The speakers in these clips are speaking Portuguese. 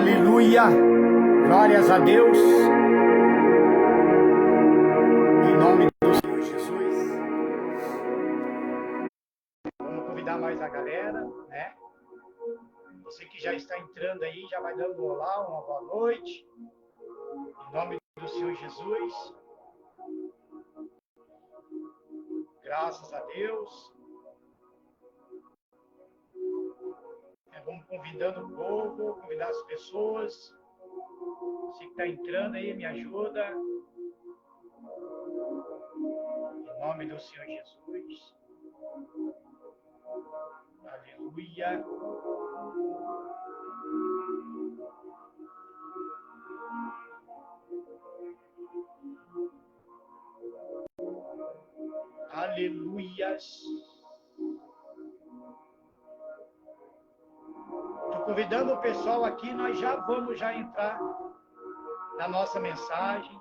Aleluia, glórias a Deus, em nome do Senhor Jesus. Vamos convidar mais a galera, né? Você que já está entrando aí, já vai dando um olá, uma boa noite, em nome do Senhor Jesus. Graças a Deus. Vamos convidando o povo, convidar as pessoas. Você que está entrando aí, me ajuda. Em nome do Senhor Jesus. Aleluia. Aleluias. Estou convidando o pessoal aqui, nós já vamos entrar na nossa mensagem.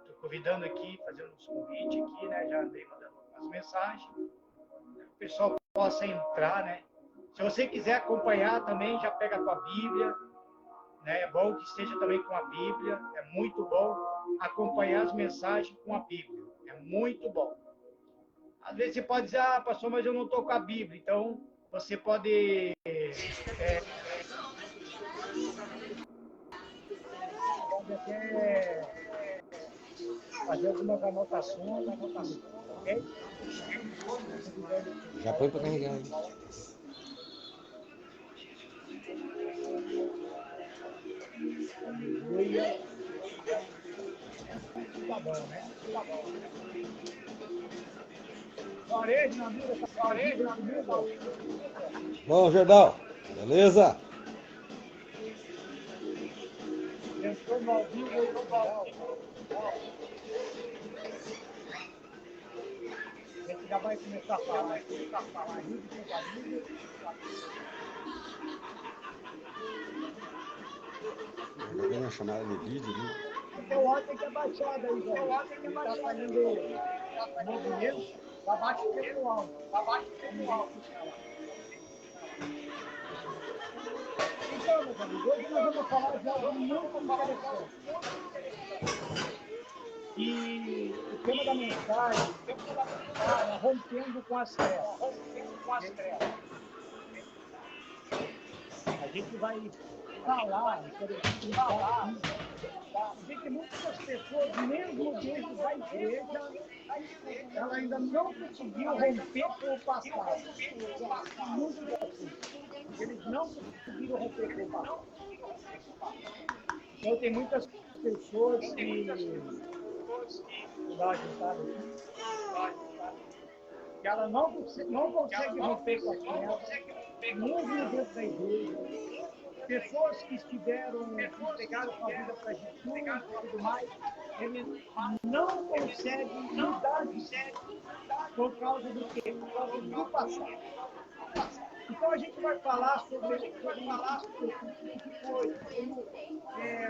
Estou convidando aqui, fazendo uns convites aqui, né? Já andei mandando as mensagens. O pessoal possa entrar, né? Se você quiser acompanhar também, já pega a tua Bíblia, né? É bom que esteja também com a Bíblia. É muito bom acompanhar as mensagens com a Bíblia. É muito bom. Às vezes você pode dizer, pastor, mas eu não estou com a Bíblia. Então, você pode até fazer algumas anotações, ok? Já põe para carregar aí. Aleluia. Tá bom, né? Tá bom. Parede na vida, parede na vida. Bom, Jordão, beleza? Entrou no ao vivo aí, a gente já vai começar a falar. Ajude com a família. Já vem uma chamada de vídeo, né? Porque o áudio tem que abaixar daí, velho. Tá saindo movimento, abaixa o pessoal. Então, meus amigos, hoje nós vamos falar de algo muito interessante. E o tema da mensagem é rompendo com as trevas. A gente vai falar, que muitas pessoas, mesmo dentro da igreja, ela ainda não conseguiu romper com o passado. Muitos assim, eles não conseguiram romper com o passado. Então, tem muitas pessoas que ela não consegue romper com a treva, mesmo dentro da igreja. Pessoas que pegaram a vida para Jesus e tudo mais, eles não conseguem mudar disso por causa do quê? Por causa do passado. Então a gente vai falar sobre esse tipo de coisa, como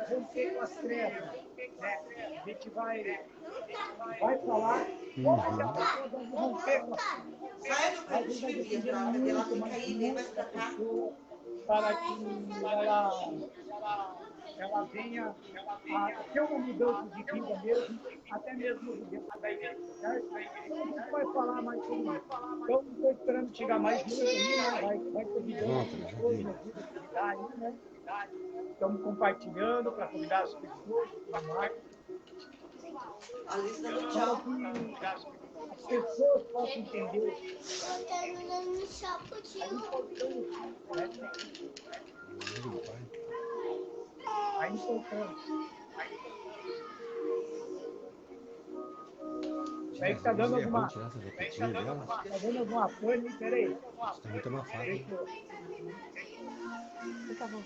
romper com as trevas. Né? A gente vai falar como que a pessoa deve romper com as trevas. Sai do canto de bebida, na hora dela fica aí, vem mais pra cá. Para que ela venha a ter uma mudança de vida mesmo, até mesmo dentro da igreja, certo? Então a gente vai falar mais sobre isso. Então, estou esperando chegar mais gente aí, né? Vai convidando pessoas, me ajuda a convidar aí, né? Estamos compartilhando para convidar as pessoas, para que as pessoas possam entender. A importância. Aí que tá dando alguma. Tá dando alguma pane, peraí. Está muito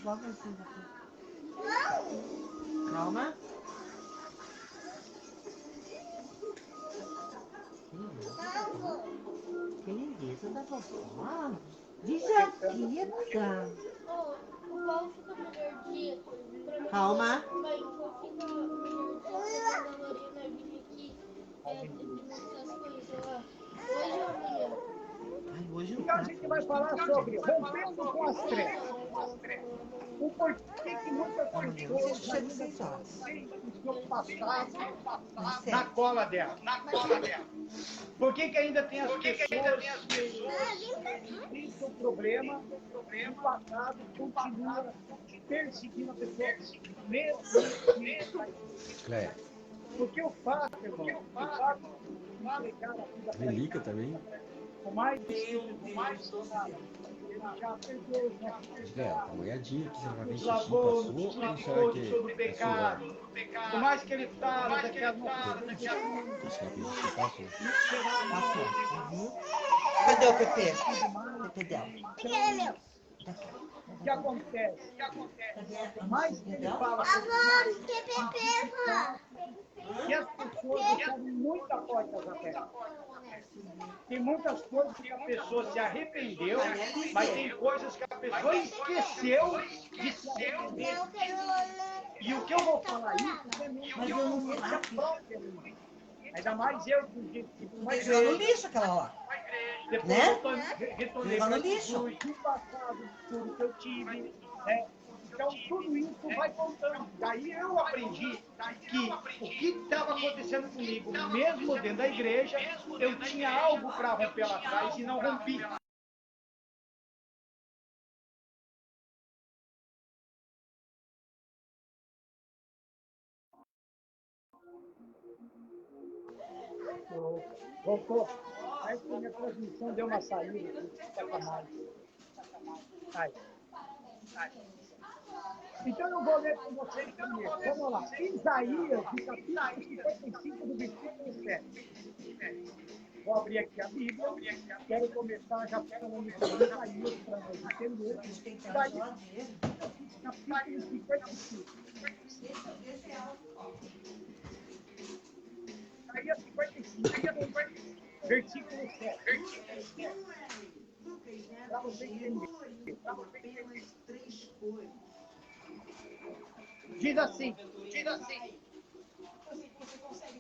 abafado. Calma. Que lindeza da vovó. Desafieta. O pau fica melhorzinho. Calma. Então a gente vai falar sobre rompendo com as trevas. O porquê que muitas pessoas ainda têm o seu passado na cola dela. Por que ainda tem as pessoas que têm seu problema e o passado continua perseguindo a pessoa mesmo Cleia. porque o fato, irmão, o fato de entregar a vida para Relíquia também. o mais ele já perdeu os nossos Diga ela, tá molhadinha aqui, você vai ver xixi lavou, passou, nos ou será tirou que sobre o é pecado. Por mais que ele fala daquela nossa suor? Será que xixi passou? Cadê o Pepe? Pepe dela. o que acontece? Cadê? Mais que ele fala que as pessoas deixaram muitas portas abertas. Tem muitas coisas que a pessoa se arrependeu, mas tem coisas que a pessoa esqueceu de se arrepender. E o que eu vou falar isso é mesmo a própria minha. Ainda mais eu que o jeito que Vai jogar no lixo aquela lá. depois Né? eu retornei Jogar no para lixo. o passado, tudo que eu tive, né? Então, tudo isso vai contando. Daí eu aprendi que o que estava acontecendo comigo, mesmo dentro da igreja, eu tinha algo para romper lá atrás e não rompi. Voltou. Aí que minha transmissão deu uma saída. Aí. Então eu vou ler com vocês primeiro. Vamos lá. Isaías, do capítulo 55, do versículo 7. Vou abrir aqui a Bíblia. Quero começar já falando sobre Isaías para nós entender. Isaías, capítulo 55. Isaías 55, versículo 7. Para você entender. Diz assim,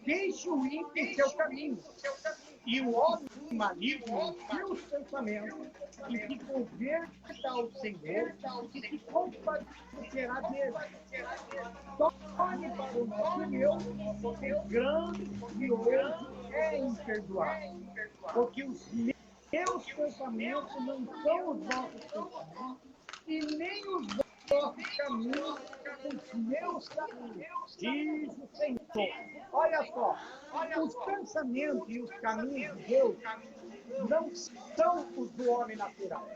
deixe o ímpio seu caminho, e o homem maligno seus pensamentos, e se converta ao Senhor, e se compadecerá dele. Torne para o nosso Deus, porque grandioso é em perdoar. Porque os meus pensamentos não são os vossos pensamentos, e nem os vossos caminhos, os meus caminhos, diz o Senhor. Olha só, os pensamentos e os caminhos de Deus não são os do homem natural.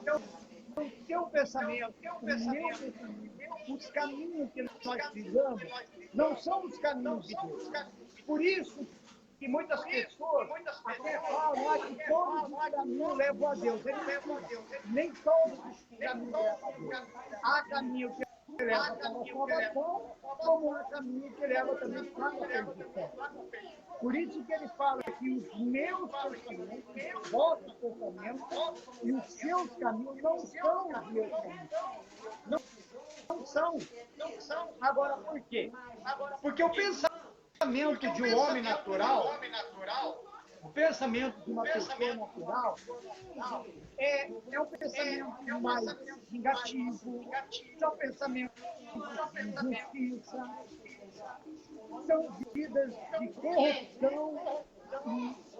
Então, o seu pensamento, o meu pensamento, os caminhos que nós trilhamos, não são os caminhos de Deus. Por isso que muitas pessoas até falam que todos os caminhos levam a Deus. Nem todos os caminhos levam a Deus. Há caminho que leva para a salvação, como há caminho que leva também para a perdição. Por isso que ele fala que os meus pensamentos, os vossos pensamentos e os seus caminhos não são os meus caminhos. Não são. Agora, por quê? Porque o pensamento de um homem natural, o pensamento de uma pessoa natural, é um pensamento mais negativo, são pensamentos de injustiça, são vidas de corrupção e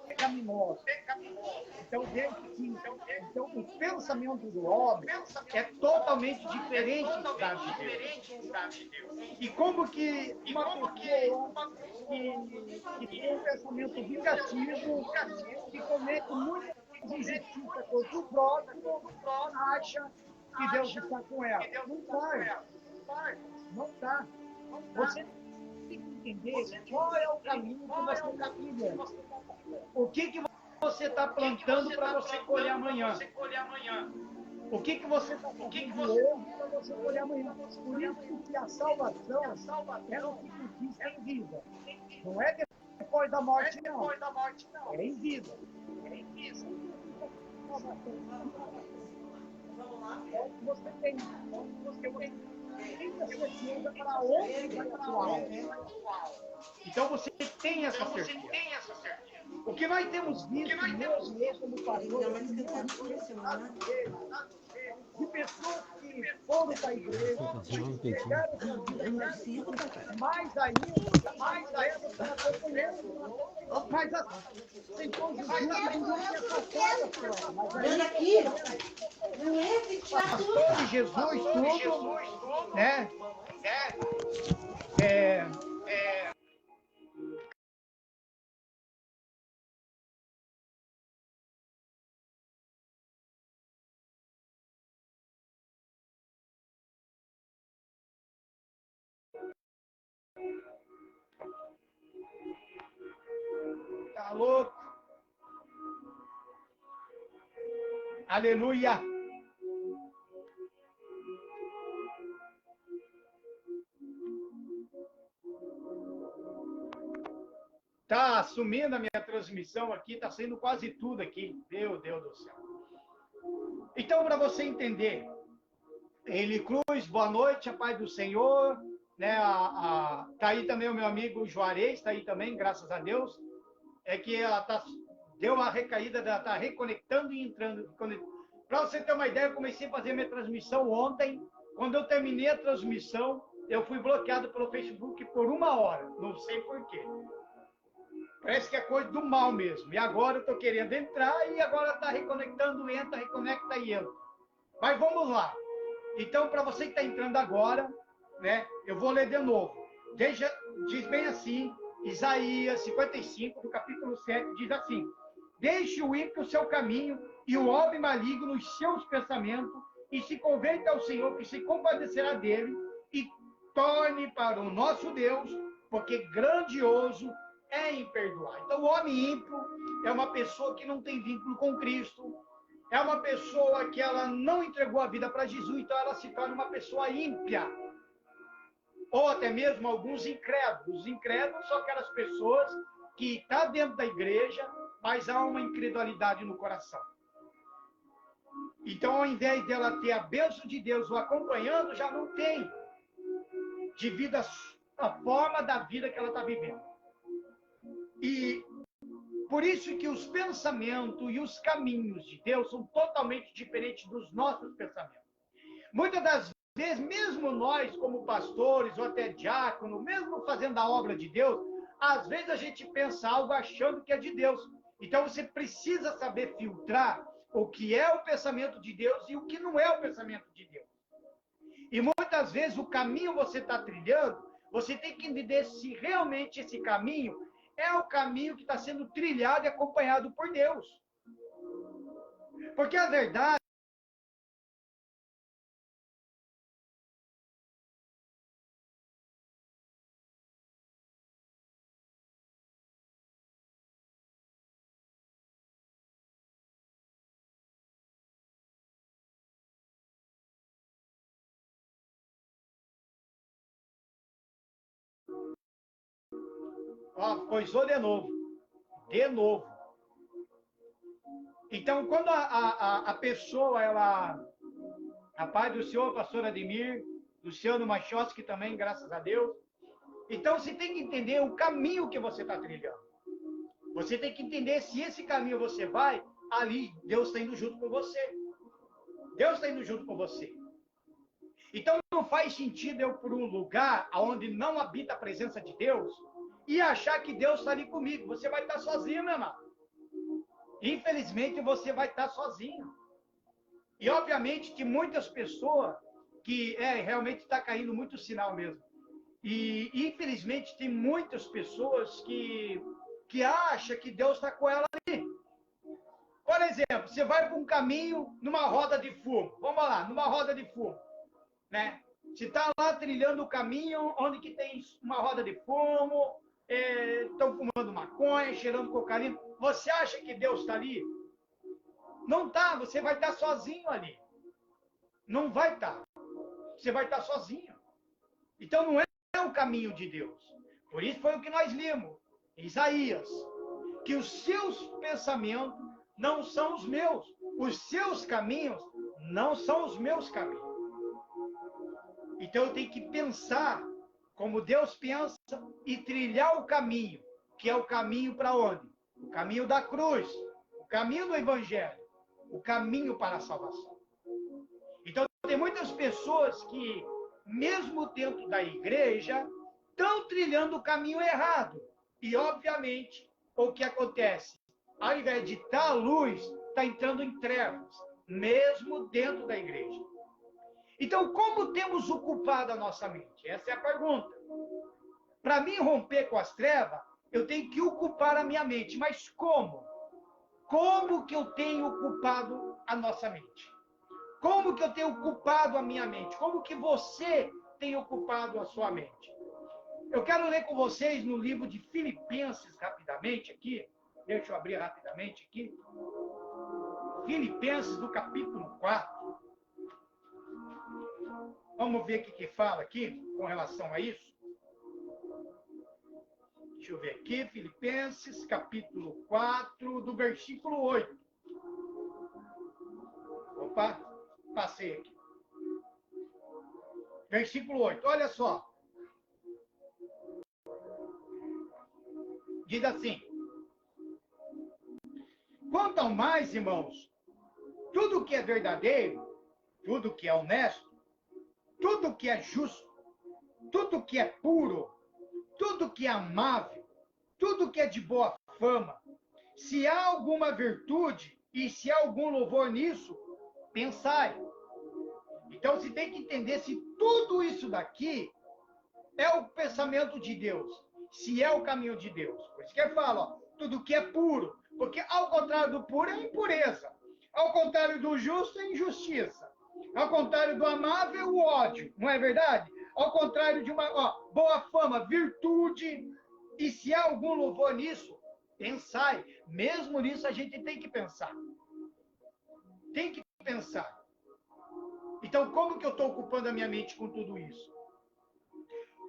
pecaminosa. Então, os pensamentos do homem é totalmente diferente da de Deus. E como que uma pessoa que tem um pensamento vingativo, que comete muita injustiça contra o próximo, acha que Deus está com ela. Não está. Não está. Você tem que entender qual é o caminho que você está trilhando. O que você está plantando para você colher amanhã? O que você está fazendo hoje para você colher amanhã? Por isso que a salvação, ela se conquista em vida. Não é depois da morte, não. É em vida. É o que você tem. Você tem a certeza para onde vai a sua alma. Então você tem essa certeza. O que nós temos visto mesmo, como pastor, de pessoas que foram para a igreja, pegaram sua vida para Jesus, mais ainda, ela está acompanhando. Mas aceitou Jesus, não se afastou, mas Olha aqui. Não é, tem que tirar tudo. pastor de Jesus, tudo, né? Tá louco? Aleluia! Tá sumindo a minha transmissão aqui, tá saindo quase tudo aqui. Meu Deus do céu. Então, para você entender, Eli Cruz, boa noite, a paz do Senhor. Né, tá aí também o meu amigo Juarez, tá aí também, graças a Deus. É que ela deu uma recaída, ela tá reconectando e entrando. Para você ter uma ideia, eu comecei a fazer minha transmissão ontem. Quando eu terminei a transmissão, eu fui bloqueado pelo Facebook por 1 hora. Não sei por quê. Parece que é coisa do mal mesmo. E agora eu estou querendo entrar e agora está reconectando, entra, reconecta e entra. Mas vamos lá. Então, para você que está entrando agora, né, eu vou ler de novo. Diz bem assim, Isaías 55, do capítulo 7, diz assim: deixe o ímpio o seu caminho e o homem maligno os seus pensamentos, e se converta ao Senhor, que se compadecerá dele, e torne para o nosso Deus, porque grandioso é em perdoar. Então, o homem ímpio é uma pessoa que não tem vínculo com Cristo, é uma pessoa que ela não entregou a vida para Jesus, então ela se torna uma pessoa ímpia. Ou até mesmo alguns incrédulos. Os incrédulos são aquelas pessoas que estão dentro da igreja, mas há uma incredulidade no coração. Então, ao invés dela ter a bênção de Deus o acompanhando, já não tem de vida a forma da vida que ela está vivendo. E por isso que os pensamentos e os caminhos de Deus são totalmente diferentes dos nossos pensamentos. Muitas das vezes, mesmo nós, como pastores ou até diácono, mesmo fazendo a obra de Deus, às vezes a gente pensa algo achando que é de Deus. Então você precisa saber filtrar o que é o pensamento de Deus e o que não é o pensamento de Deus. E muitas vezes o caminho você está trilhando, você tem que entender se realmente esse caminho é o caminho que está sendo trilhado e acompanhado por Deus. Porque a verdade coisou de novo. De novo. Então, quando a pessoa, a paz do Senhor, pastor Ademir, Luciano Machowski também, graças a Deus. Então, você tem que entender o caminho que você está trilhando. Você tem que entender se esse caminho você vai, ali Deus está indo junto com você. Deus está indo junto com você. Então, não faz sentido eu por um lugar onde não habita a presença de Deus e achar que Deus está ali comigo. Você vai estar sozinho, meu irmão. Infelizmente, você vai estar sozinho. E, obviamente, que muitas pessoas que realmente está caindo muito sinal mesmo. E, infelizmente, tem muitas pessoas que acham que Deus está com ela ali. Por exemplo, você vai para um caminho numa roda de fumo. Vamos lá, numa roda de fumo. Né? Você está lá trilhando o caminho onde que tem uma roda de fumo, estão fumando maconha, cheirando cocaína. Você acha que Deus está ali? Não está, você vai estar sozinho ali. Não vai estar. Você vai estar sozinho. Então não é o caminho de Deus. Por isso foi o que nós lemos, Isaías, que os seus pensamentos não são os meus. Os seus caminhos não são os meus caminhos. Então eu tenho que pensar como Deus pensa e trilhar o caminho, que é o caminho para onde? O caminho da cruz, o caminho do Evangelho, o caminho para a salvação. Então tem muitas pessoas que, mesmo dentro da igreja, estão trilhando o caminho errado. E, obviamente, o que acontece? Ao invés de estar à luz, está entrando em trevas, mesmo dentro da igreja. Então, como temos ocupado a nossa mente? Essa é a pergunta. Para mim romper com as trevas, eu tenho que ocupar a minha mente. Mas como? Como que eu tenho ocupado a nossa mente? Como que eu tenho ocupado a minha mente? Como que você tem ocupado a sua mente? Eu quero ler com vocês no livro de Filipenses, rapidamente aqui. Deixa eu abrir rapidamente aqui. Filipenses, no capítulo 4. Vamos ver o que fala aqui com relação a isso. Deixa eu ver aqui, Filipenses, capítulo 4, do versículo 8. Opa, passei aqui. Versículo 8, olha só. Diz assim: quanto ao mais, irmãos, tudo que é verdadeiro, tudo que é honesto, tudo que é justo, tudo que é puro, tudo que é amável, tudo que é de boa fama, se há alguma virtude e se há algum louvor nisso, pensai. Então, você tem que entender se tudo isso daqui é o pensamento de Deus, se é o caminho de Deus. Por isso que ele fala, ó, tudo que é puro, porque ao contrário do puro é impureza, ao contrário do justo é injustiça, ao contrário do amável, o ódio, não é verdade? Ao contrário de uma boa fama, virtude, e se há algum louvor nisso, pensai. Mesmo nisso a gente tem que pensar. Tem que pensar. Então, como que eu estou ocupando a minha mente com tudo isso?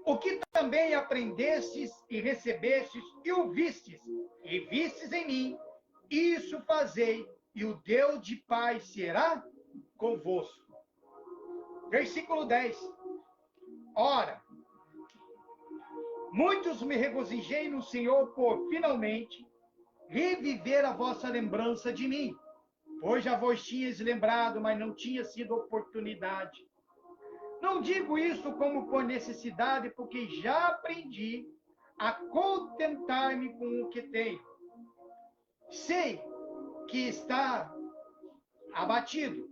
O que também aprendestes e recebestes e ouvistes, e vistes em mim, isso fazei, e o Deus de paz será convosco. Versículo 10. Ora, muitos me regozijei no Senhor por, finalmente, reviver a vossa lembrança de mim, pois já vos tinhas lembrado, mas não tinha sido oportunidade. Não digo isso como por necessidade, porque já aprendi a contentar-me com o que tenho. Sei que está abatido,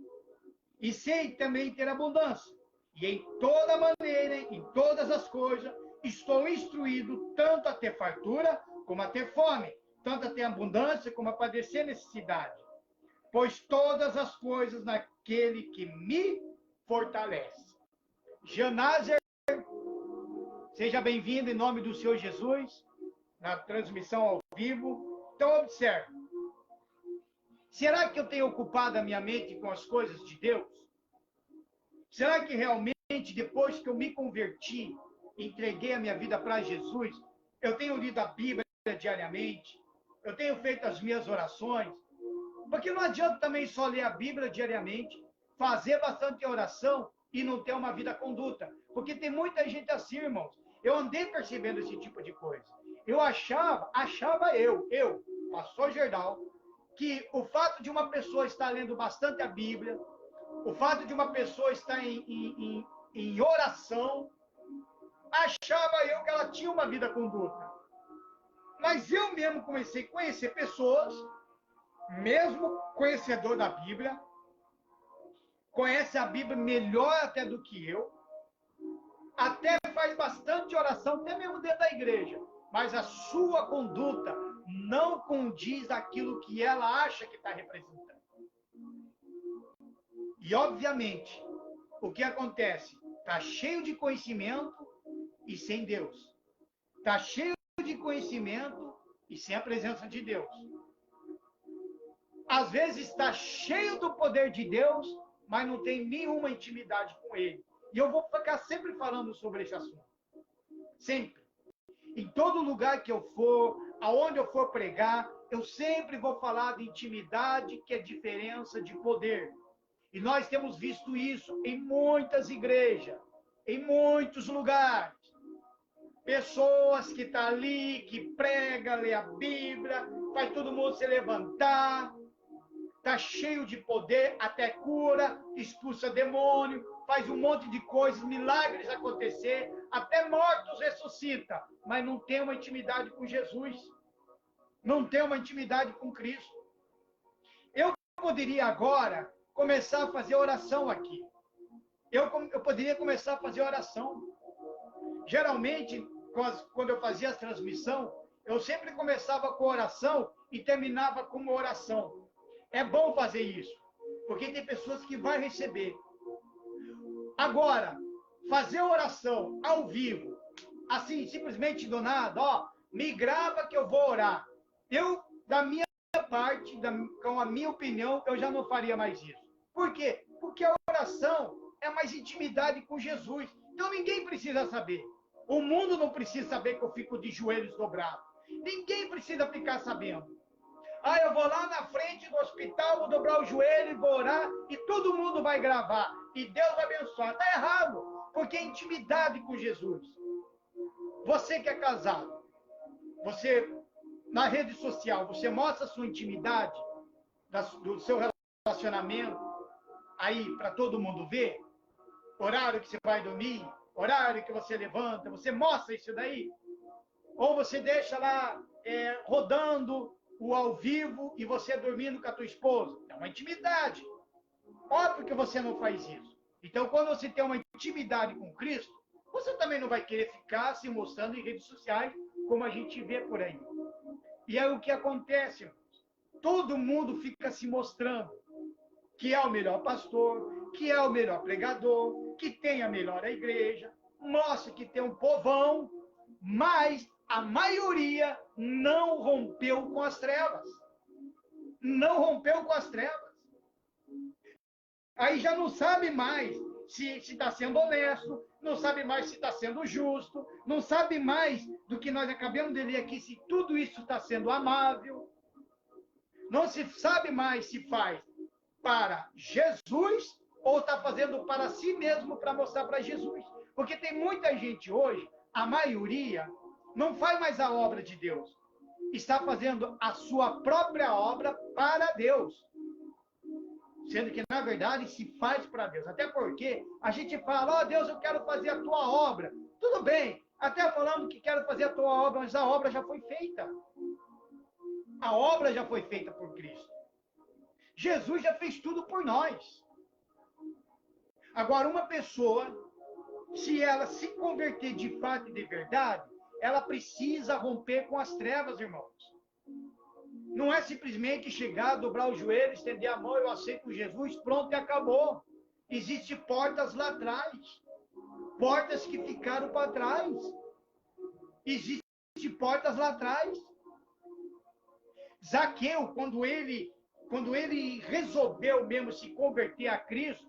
e sei também ter abundância. E em toda maneira, em todas as coisas, estou instruído tanto a ter fartura como a ter fome, tanto a ter abundância como a padecer necessidade. Pois todas as coisas naquele que me fortalece. Janazer, seja bem-vindo em nome do Senhor Jesus, na transmissão ao vivo. Então, observe. Será que eu tenho ocupado a minha mente com as coisas de Deus? Será que realmente, depois que eu me converti, entreguei a minha vida para Jesus, eu tenho lido a Bíblia diariamente? Eu tenho feito as minhas orações? Porque não adianta também só ler a Bíblia diariamente, fazer bastante oração e não ter uma vida conduta. Porque tem muita gente assim, irmãos. Eu andei percebendo esse tipo de coisa. Eu achava eu, pastor Gerdau, que o fato de uma pessoa estar lendo bastante a Bíblia, o fato de uma pessoa estar em oração, achava eu que ela tinha uma vida conduta. Mas eu mesmo comecei a conhecer pessoas, mesmo conhecedor da Bíblia, conhece a Bíblia melhor até do que eu, até faz bastante oração, até mesmo dentro da igreja, mas a sua conduta não condiz aquilo que ela acha que está representando. E, obviamente, o que acontece? Está cheio de conhecimento e sem Deus. Está cheio de conhecimento e sem a presença de Deus. Às vezes está cheio do poder de Deus, mas não tem nenhuma intimidade com Ele. E eu vou ficar sempre falando sobre esse assunto. Sempre. Em todo lugar que eu for, aonde eu for pregar, eu sempre vou falar de intimidade, que é diferença de poder. E nós temos visto isso em muitas igrejas, em muitos lugares. Pessoas que estão ali, que prega, lê a Bíblia, faz todo mundo se levantar. está cheio de poder, até cura, expulsa demônio, faz um monte de coisas, milagres acontecer, até mortos ressuscita, mas não tem uma intimidade com Jesus, não tem uma intimidade com Cristo. Eu poderia agora começar a fazer oração aqui. Eu poderia começar a fazer oração. Geralmente, quando eu fazia a transmissão, eu sempre começava com oração e terminava com uma oração. É bom fazer isso, porque tem pessoas que vão receber. Agora, fazer oração ao vivo, assim, simplesmente do nada, ó, me grava que eu vou orar. Eu, da minha parte, com a minha opinião, eu já não faria mais isso. Por quê? Porque a oração é mais intimidade com Jesus. Então ninguém precisa saber. O mundo não precisa saber que eu fico de joelhos dobrados. Ninguém precisa ficar sabendo. Ah, eu vou lá na frente do hospital, vou dobrar o joelho e vou orar, e todo mundo vai gravar. E Deus vai abençoar. Está errado, porque é intimidade com Jesus. Você que é casado, você, na rede social, você mostra a sua intimidade, do seu relacionamento, aí para todo mundo ver, horário que você vai dormir, horário que você levanta, você mostra isso daí? Ou você deixa lá rodando o ao vivo e você dormindo com a tua esposa? É uma intimidade. Óbvio que você não faz isso. Então, quando você tem uma intimidade com Cristo, você também não vai querer ficar se mostrando em redes sociais, como a gente vê por aí. E é o que acontece, irmãos. Todo mundo fica se mostrando que é o melhor pastor, que é o melhor pregador, que tem a melhor igreja, mostra que tem um povão, mas a maioria não rompeu com as trevas. Não rompeu com as trevas. Aí já não sabe mais se está sendo honesto, não sabe mais se está sendo justo, não sabe mais do que nós acabamos de ler aqui, se tudo isso está sendo amável. Não se sabe mais se faz para Jesus ou está fazendo para si mesmo para mostrar para Jesus. Porque tem muita gente hoje, a maioria, não faz mais a obra de Deus. Está fazendo a sua própria obra para Deus. Sendo que, na verdade, se faz para Deus. Até porque a gente fala, ó Deus, eu quero fazer a tua obra. Tudo bem, até falando que quero fazer a tua obra, mas a obra já foi feita. A obra já foi feita por Cristo. Jesus já fez tudo por nós. Agora, uma pessoa, se ela se converter de fato e de verdade, ela precisa romper com as trevas, irmãos. Não é simplesmente chegar, dobrar o joelho, estender a mão, eu aceito Jesus, pronto e acabou. Existem portas lá atrás. Portas que ficaram para trás. Existem portas lá atrás. Zaqueu, quando ele resolveu mesmo se converter a Cristo,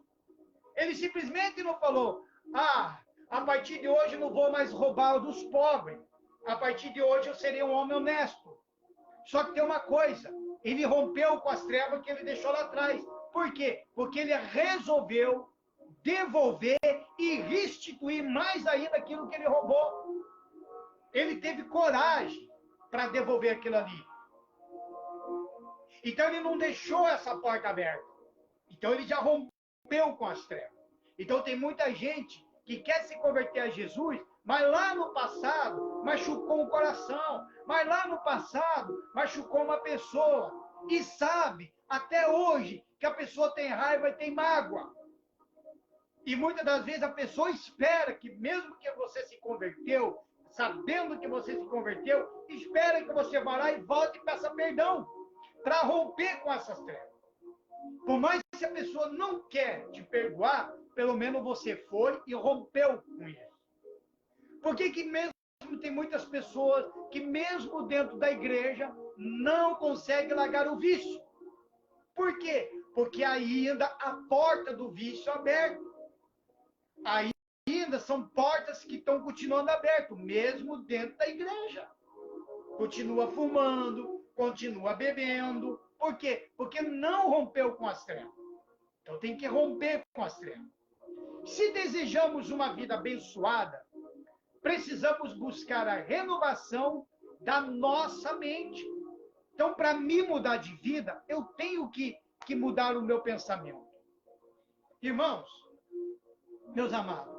ele simplesmente não falou, a partir de hoje eu não vou mais roubar dos pobres. A partir de hoje eu serei um homem honesto. Só que tem uma coisa, ele rompeu com as trevas que ele deixou lá atrás. Por quê? Porque ele resolveu devolver e restituir mais ainda aquilo que ele roubou. Ele teve coragem para devolver aquilo ali. Então ele não deixou essa porta aberta. Então ele já rompeu com as trevas. Então tem muita gente que quer se converter a Jesus, mas lá no passado machucou o coração, mas lá no passado machucou uma pessoa. E sabe, até hoje, que a pessoa tem raiva e tem mágoa. E muitas das vezes a pessoa espera que mesmo que você se converteu, sabendo que você se converteu, espera que você vá lá e volte e peça perdão, para romper com essas trevas. Por mais que a pessoa não quer te perdoar, pelo menos você foi e rompeu com isso. Por que mesmo tem muitas pessoas que mesmo dentro da igreja não conseguem largar o vício? Por quê? Porque ainda a porta do vício é aberta. Ainda são portas que estão continuando abertas, mesmo dentro da igreja. Continua fumando, continua bebendo. Por quê? Porque não rompeu com as trevas. Então tem que romper com as trevas. Se desejamos uma vida abençoada, precisamos buscar a renovação da nossa mente. Então, para me mudar de vida, eu tenho que que mudaram o meu pensamento. Irmãos, meus amados,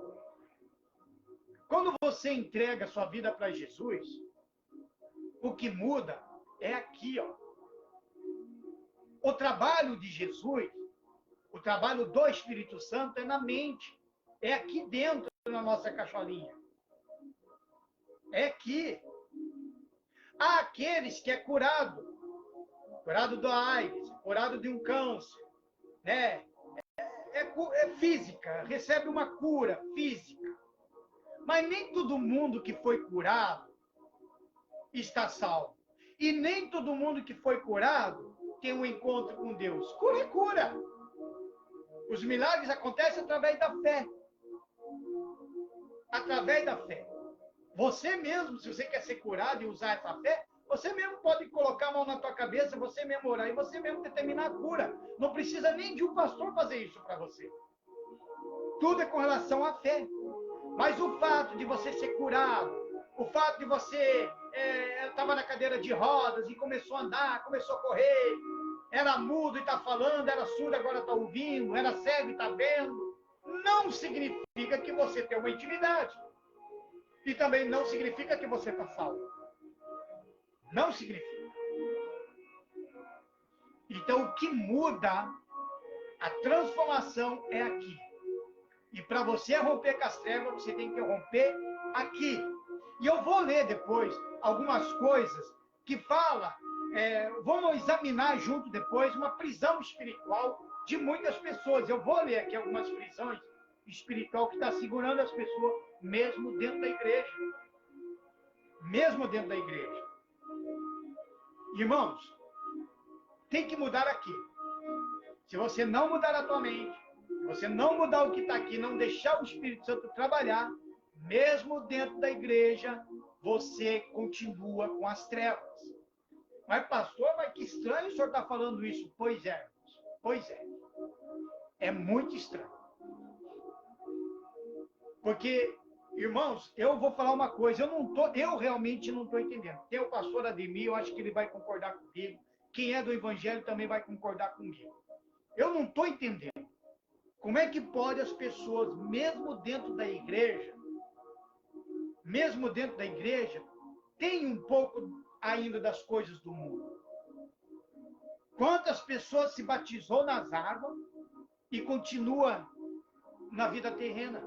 quando você entrega sua vida para Jesus, o que muda é aqui, ó. O trabalho de Jesus, o trabalho do Espírito Santo é na mente, é aqui dentro na nossa cacholinha. É aqui. Há aqueles que é curado do AIDS, curado de um câncer, né? É física, recebe uma cura física. Mas nem todo mundo que foi curado está salvo. E nem todo mundo que foi curado tem um encontro com Deus. Cura é cura. Os milagres acontecem através da fé. Através da fé. Você mesmo, se você quer ser curado e usar essa fé, você mesmo pode colocar a mão na tua cabeça, você mesmo orar e você mesmo determinar a cura. Não precisa nem de um pastor fazer isso para você. Tudo é com relação à fé. Mas o fato de você ser curado, o fato de você estava na cadeira de rodas e começou a andar, começou a correr, era mudo e está falando, era surdo, agora está ouvindo, era cego e está vendo, não significa que você tem uma intimidade. E também não significa que você está salvo. Não significa. Então, o que muda, a transformação é aqui. E para você romper com as trevas, você tem que romper aqui. E eu vou ler depois algumas coisas que fala, vamos examinar junto depois uma prisão espiritual de muitas pessoas. Eu vou ler aqui algumas prisões espiritual que está segurando as pessoas, mesmo dentro da igreja. Mesmo dentro da igreja. Irmãos, tem que mudar aqui. Se você não mudar a tua mente, se você não mudar o que está aqui, não deixar o Espírito Santo trabalhar, mesmo dentro da igreja, você continua com as trevas. Mas, pastor, mas que estranho o senhor está falando isso. Pois é, irmãos. Pois é. É muito estranho. Porque, irmãos, eu vou falar uma coisa, eu realmente não estou entendendo. Tem o pastor Ademir, eu acho que ele vai concordar comigo. Quem é do Evangelho também vai concordar comigo. Eu não estou entendendo. Como é que pode as pessoas, mesmo dentro da igreja, tem um pouco ainda das coisas do mundo? Quantas pessoas se batizou nas águas e continua na vida terrena?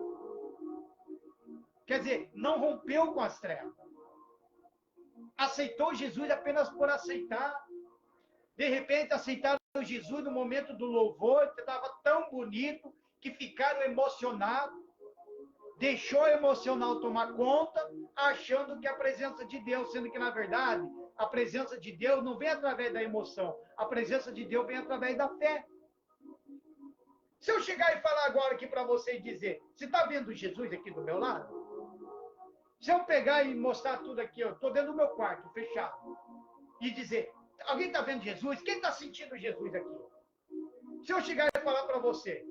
Quer dizer, não rompeu com as trevas. Aceitou Jesus apenas por aceitar. De repente, aceitaram Jesus no momento do louvor, que estava tão bonito, que ficaram emocionados. Deixou o emocional tomar conta, achando que a presença de Deus, sendo que, na verdade, a presença de Deus não vem através da emoção. A presença de Deus vem através da fé. Se eu chegar e falar agora aqui para você e dizer, você está vendo Jesus aqui do meu lado? Se eu pegar e mostrar tudo aqui, eu estou dentro do meu quarto, fechado, e dizer, alguém está vendo Jesus? Quem está sentindo Jesus aqui? Se eu chegar e falar para você,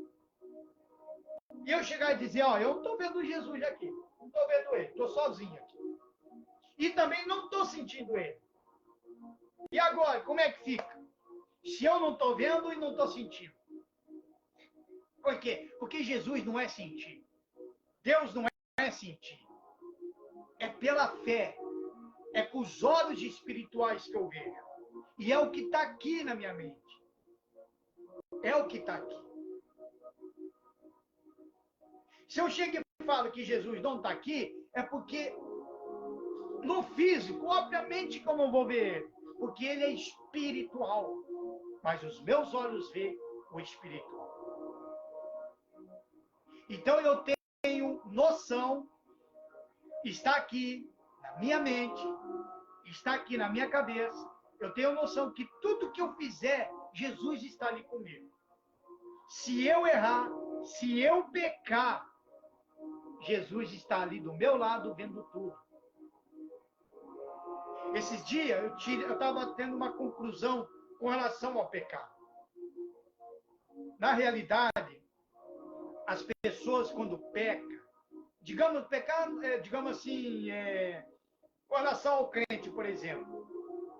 e eu chegar e dizer, ó, eu não estou vendo Jesus aqui, não estou vendo ele, estou sozinho aqui. E também não estou sentindo ele. E agora, como é que fica? Se eu não estou vendo e não estou sentindo. Por quê? Porque Jesus não é sentir. Deus não é sentir. É pela fé. É com os olhos espirituais que eu vejo. E é o que está aqui na minha mente. É o que está aqui. Se eu chego e falo que Jesus não está aqui, é porque no físico, obviamente que eu não vou ver ele. Porque ele é espiritual. Mas os meus olhos veem o espiritual. Então eu tenho noção, está aqui na minha mente, está aqui na minha cabeça. Eu tenho noção que tudo que eu fizer, Jesus está ali comigo. Se eu errar, se eu pecar, Jesus está ali do meu lado vendo tudo. Esses dias eu estava tendo uma conclusão com relação ao pecado. Na realidade, as pessoas quando pecam, digamos, pecado, digamos assim, com relação ao crente, por exemplo,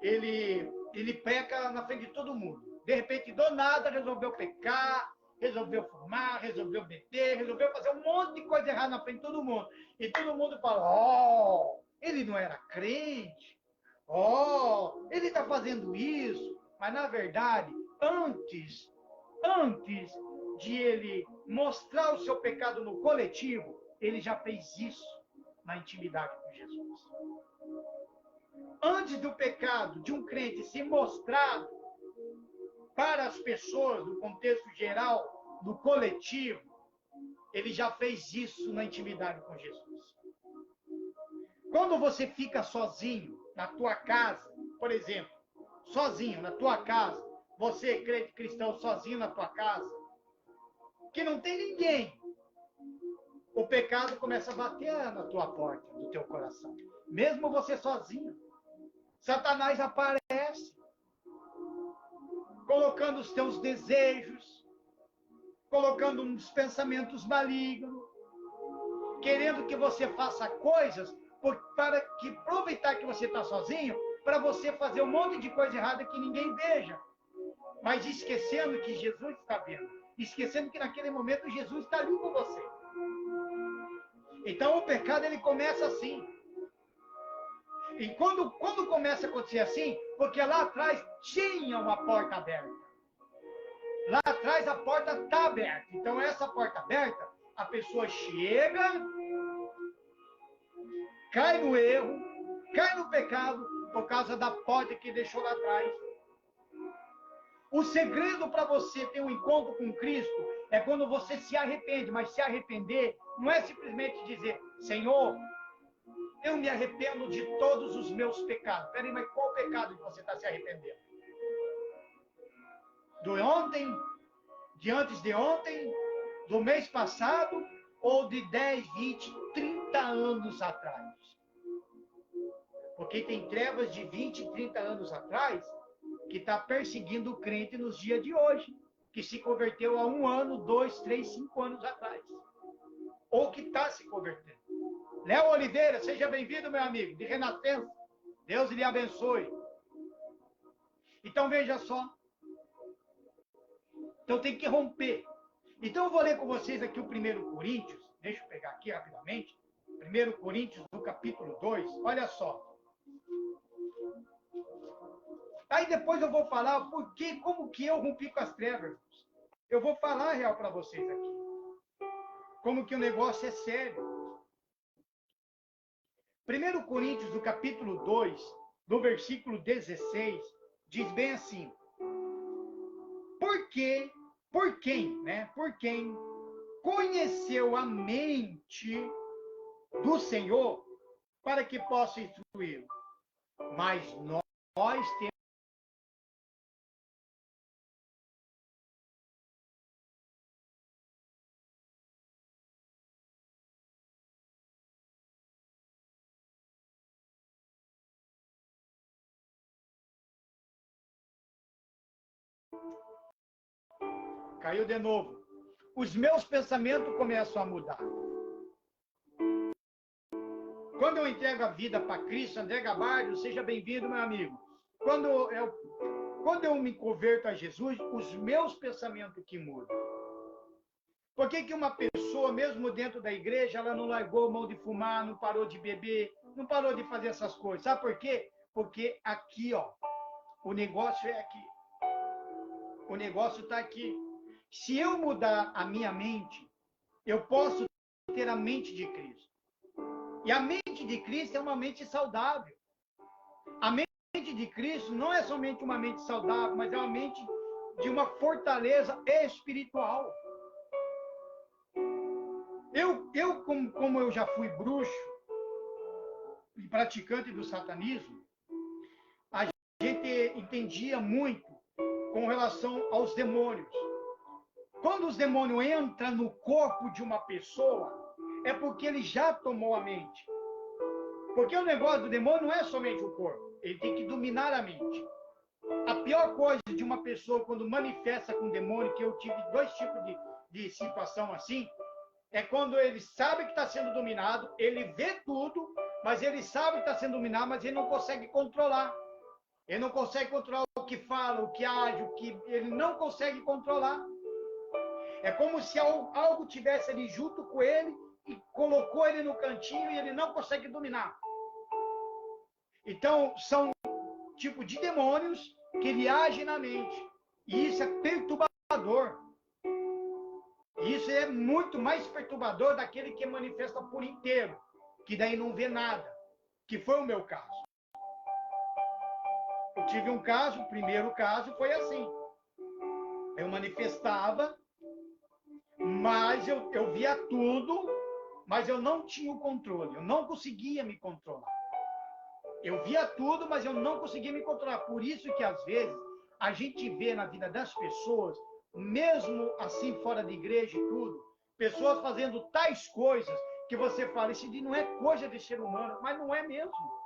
ele peca na frente de todo mundo. De repente, do nada, resolveu pecar, resolveu fumar, resolveu beber, resolveu fazer um monte de coisa errada na frente de todo mundo. E todo mundo fala, ele não era crente. Ele está fazendo isso. Mas, na verdade, antes de ele mostrar o seu pecado no coletivo, ele já fez isso na intimidade com Jesus. Antes do pecado de um crente se mostrar para as pessoas, no contexto geral, do coletivo, ele já fez isso na intimidade com Jesus. Quando você fica sozinho na tua casa, por exemplo, sozinho na tua casa, você, crente cristão, sozinho na tua casa, que não tem ninguém, o pecado começa a bater na tua porta, no teu coração. Mesmo você sozinho, Satanás aparece, colocando os teus desejos, colocando uns pensamentos malignos, querendo que você faça coisas para que aproveitar que você está sozinho, para você fazer um monte de coisa errada que ninguém veja. Mas esquecendo que Jesus está vendo. Esquecendo que naquele momento Jesus está ali com você. Então o pecado ele começa assim. E quando começa a acontecer assim, porque lá atrás tinha uma porta aberta. Lá atrás a porta está aberta. Então essa porta aberta, a pessoa chega, cai no erro, cai no pecado, por causa da porta que deixou lá atrás. O segredo para você ter um encontro com Cristo é quando você se arrepende, mas se arrepender não é simplesmente dizer, Senhor, eu me arrependo de todos os meus pecados. Peraí, mas qual pecado que você está se arrependendo? Do ontem? De antes de ontem? Do mês passado? Ou de 10, 20, 30 anos atrás? Porque tem trevas de 20, 30 anos atrás que está perseguindo o crente nos dias de hoje, que se converteu há 1 ano, 2, 3, 5 anos atrás. Ou que está se convertendo. Léo Oliveira, seja bem-vindo, meu amigo, de Renascença. Deus lhe abençoe. Então, veja só. Então, tem que romper. Então, eu vou ler com vocês aqui o 1 Coríntios. Deixa eu pegar aqui rapidamente. 1 Coríntios, no capítulo 2. Olha só. Aí depois eu vou falar como que eu rompi com as trevas. Eu vou falar a real para vocês aqui. Como que o negócio é sério. 1 Coríntios, do capítulo 2, do versículo 16, diz bem assim. Por quem conheceu a mente do Senhor para que possa instruí-lo. Mas nós temos caiu de novo. Os meus pensamentos começam a mudar. Quando eu entrego a vida para Cristo, André Gabardo, seja bem-vindo, meu amigo. Quando eu me converto a Jesus, os meus pensamentos que mudam. Por que uma pessoa, mesmo dentro da igreja, ela não largou mão de fumar, não parou de beber, não parou de fazer essas coisas? Sabe por quê? Porque aqui, ó, o negócio é aqui. O negócio está aqui. Se eu mudar a minha mente, eu posso ter a mente de Cristo. E a mente de Cristo é uma mente saudável. A mente de Cristo não é somente uma mente saudável, mas é uma mente de uma fortaleza espiritual. Como eu já fui bruxo e praticante do satanismo, a gente entendia muito com relação aos demônios. Quando os demônios entram no corpo de uma pessoa, é porque ele já tomou a mente. Porque o negócio do demônio não é somente o corpo, ele tem que dominar a mente. A pior coisa de uma pessoa quando manifesta com demônio, que eu tive 2 tipos de situação assim, é quando ele sabe que está sendo dominado, ele vê tudo, mas ele sabe que está sendo dominado, mas ele não consegue controlar. Ele não consegue controlar o que fala, o que age, o que ele não consegue controlar. É como se algo tivesse ali junto com ele e colocou ele no cantinho e ele não consegue dominar. Então, são tipo de demônios que ele age na mente. E isso é perturbador. Isso é muito mais perturbador daquele que manifesta por inteiro, que daí não vê nada, que foi o meu caso. Eu tive um caso, o primeiro caso foi assim. Eu manifestava, mas eu via tudo, mas eu não tinha o controle, eu não conseguia me controlar. Eu via tudo, mas eu não conseguia me controlar. Por isso que, às vezes, a gente vê na vida das pessoas, mesmo assim fora da igreja e tudo, pessoas fazendo tais coisas que você fala, isso não é coisa de ser humano, mas não é mesmo.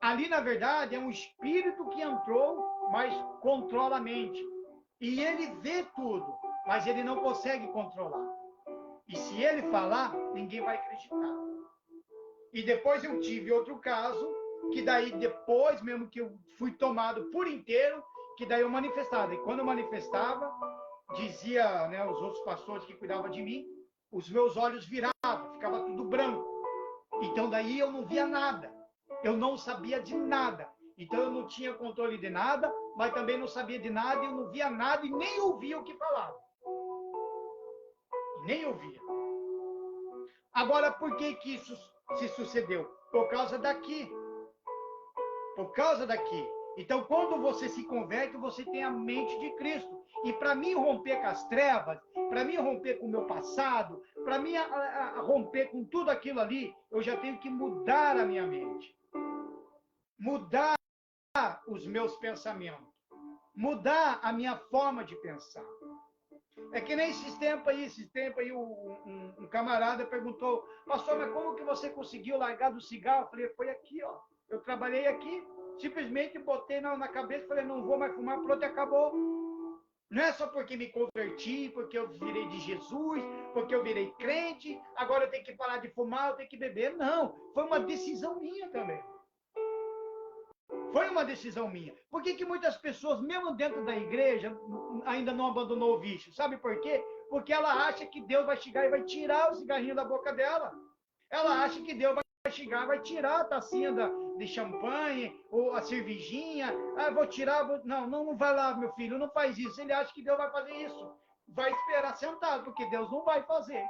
Ali, na verdade, é um espírito que entrou, mas controla a mente. E ele vê tudo, mas ele não consegue controlar. E se ele falar, ninguém vai acreditar. E depois eu tive outro caso, que daí depois mesmo que eu fui tomado por inteiro, que daí eu manifestava. E quando eu manifestava, dizia, né, os outros pastores que cuidavam de mim, os meus olhos viravam, ficava tudo branco. Então daí eu não via nada. Eu não sabia de nada. Então eu não tinha controle de nada, mas também não sabia de nada, eu não via nada e nem ouvia o que falava. Nem ouvia. Agora, por que que isso se sucedeu? Por causa daqui. Por causa daqui. Então, quando você se converte, você tem a mente de Cristo. E para mim romper com as trevas, para mim romper com o meu passado, para mim romper com tudo aquilo ali, eu já tenho que mudar a minha mente. Mudar os meus pensamentos. Mudar a minha forma de pensar. É que nem esses tempos aí um camarada perguntou, pastor, mas como que você conseguiu largar do cigarro? Eu falei, foi aqui, ó. Eu trabalhei aqui, simplesmente botei na cabeça, falei, não vou mais fumar, pronto, acabou. Não é só porque me converti, porque eu virei de Jesus, porque eu virei crente, agora eu tenho que parar de fumar, eu tenho que beber. Não, foi uma decisão minha também. Foi uma decisão minha. Por que que muitas pessoas, mesmo dentro da igreja, ainda não abandonou o vício? Sabe por quê? Porque ela acha que Deus vai chegar e vai tirar o cigarrinho da boca dela. Ela acha que Deus vai chegar e vai tirar a tacinha de champanhe, ou a cervejinha. Ah, vou tirar... Não vai lá, meu filho, não faz isso. Ele acha que Deus vai fazer isso. Vai esperar sentado, porque Deus não vai fazer.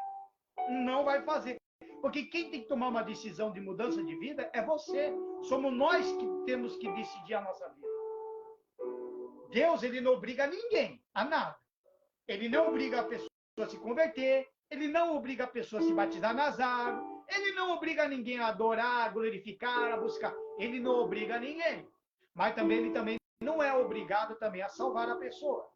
Não vai fazer. Porque quem tem que tomar uma decisão de mudança de vida é você. Somos nós que temos que decidir a nossa vida. Deus, ele não obriga ninguém a nada. Ele não obriga a pessoa a se converter, ele não obriga a pessoa a se batizar nas águas, ele não obriga ninguém a adorar, a glorificar, a buscar. Ele não obriga ninguém. Mas também ele também não é obrigado também a salvar a pessoa.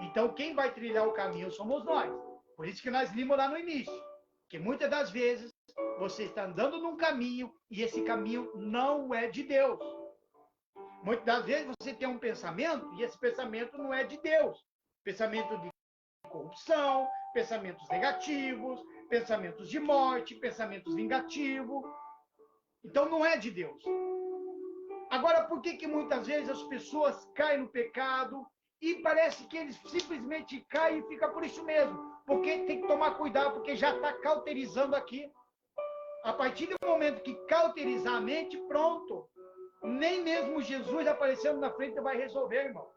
Então, quem vai trilhar o caminho somos nós. Por isso que nós limos lá no início. Que muitas das vezes você está andando num caminho e esse caminho não é de Deus. Muitas das vezes você tem um pensamento e esse pensamento não é de Deus. Pensamento de corrupção, pensamentos negativos, pensamentos de morte, pensamentos vingativos. Então não é de Deus. Agora, por que que muitas vezes as pessoas caem no pecado e parece que eles simplesmente caem e fica por isso mesmo? Porque tem que tomar cuidado, porque já está cauterizando aqui. A partir do momento que cauterizar a mente, pronto. Nem mesmo Jesus aparecendo na frente vai resolver, irmão.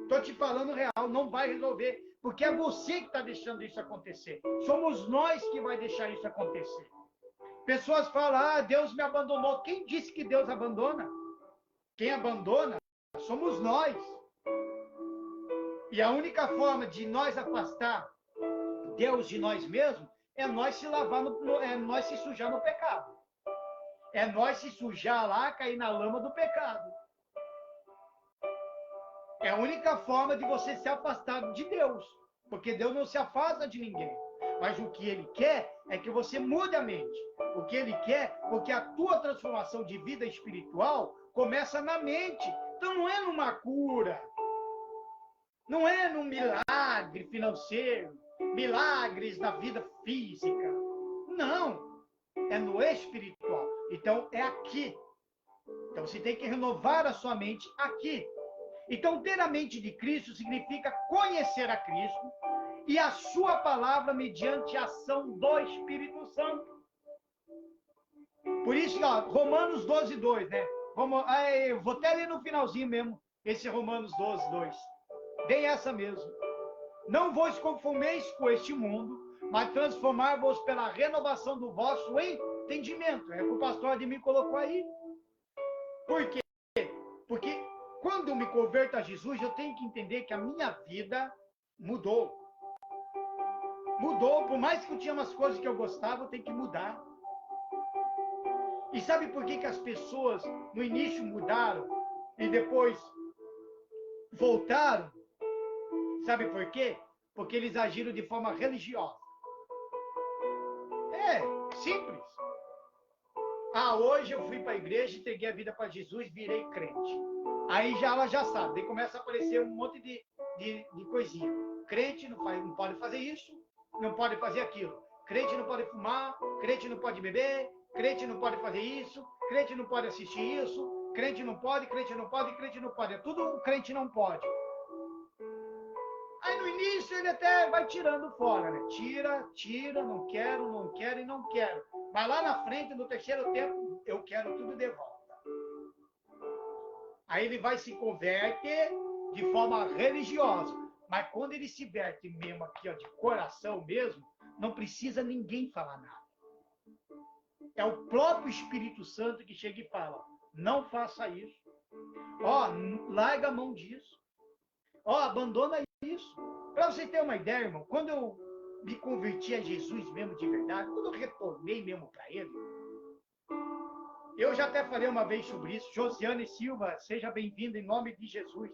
Estou te falando real, não vai resolver. Porque é você que está deixando isso acontecer. Somos nós que vai deixar isso acontecer. Pessoas falam, Deus me abandonou. Quem disse que Deus abandona? Quem abandona somos nós. E a única forma de nós afastar Deus de nós mesmos é nós se lavar, é nós se sujar no pecado. É nós se sujar lá, cair na lama do pecado. É a única forma de você se afastar de Deus. Porque Deus não se afasta de ninguém. Mas o que Ele quer é que você mude a mente. O que Ele quer, porque a tua transformação de vida espiritual começa na mente. Então não é numa cura. Não é num milagre financeiro. Milagres na vida física. Não. É no espiritual. Então é aqui. Então você tem que renovar a sua mente aqui. Então ter a mente de Cristo significa conhecer a Cristo e a sua palavra mediante a ação do Espírito Santo. Por isso, ó, Romanos 12, 2, né? Eu vou até ler no finalzinho mesmo, esse Romanos 12, 2. Bem essa mesmo. Não vos conformeis com este mundo, mas transformar-vos pela renovação do vosso entendimento. É o que o pastor Ademir colocou aí. Por quê? Porque quando eu me converto a Jesus, eu tenho que entender que a minha vida mudou. Mudou, por mais que eu tinha umas coisas que eu gostava, eu tenho que mudar. E sabe por que as pessoas no início mudaram e depois voltaram? Sabe por quê? Porque eles agiram de forma religiosa. É, simples. Hoje eu fui para a igreja, entreguei a vida para Jesus, virei crente. Aí ela já sabe, daí começa a aparecer um monte de coisinha. Crente não pode fazer isso, não pode fazer aquilo. Crente não pode fumar, crente não pode beber, crente não pode fazer isso, crente não pode assistir isso, crente não pode, crente não pode, crente não pode. É tudo o crente não pode. Aí no início ele até vai tirando fora, né? Tira, não quero e não quero. Mas lá na frente, no terceiro tempo, eu quero tudo de volta. Aí ele vai se converter de forma religiosa. Mas quando ele se verte mesmo aqui, ó, de coração mesmo, não precisa ninguém falar nada. É o próprio Espírito Santo que chega e fala, não faça isso. Ó, larga a mão disso. Ó, abandona isso. Para você ter uma ideia, irmão, quando eu me converti a Jesus mesmo de verdade, quando eu retornei mesmo para ele, eu já até falei uma vez sobre isso. Josiane Silva, seja bem-vinda em nome de Jesus.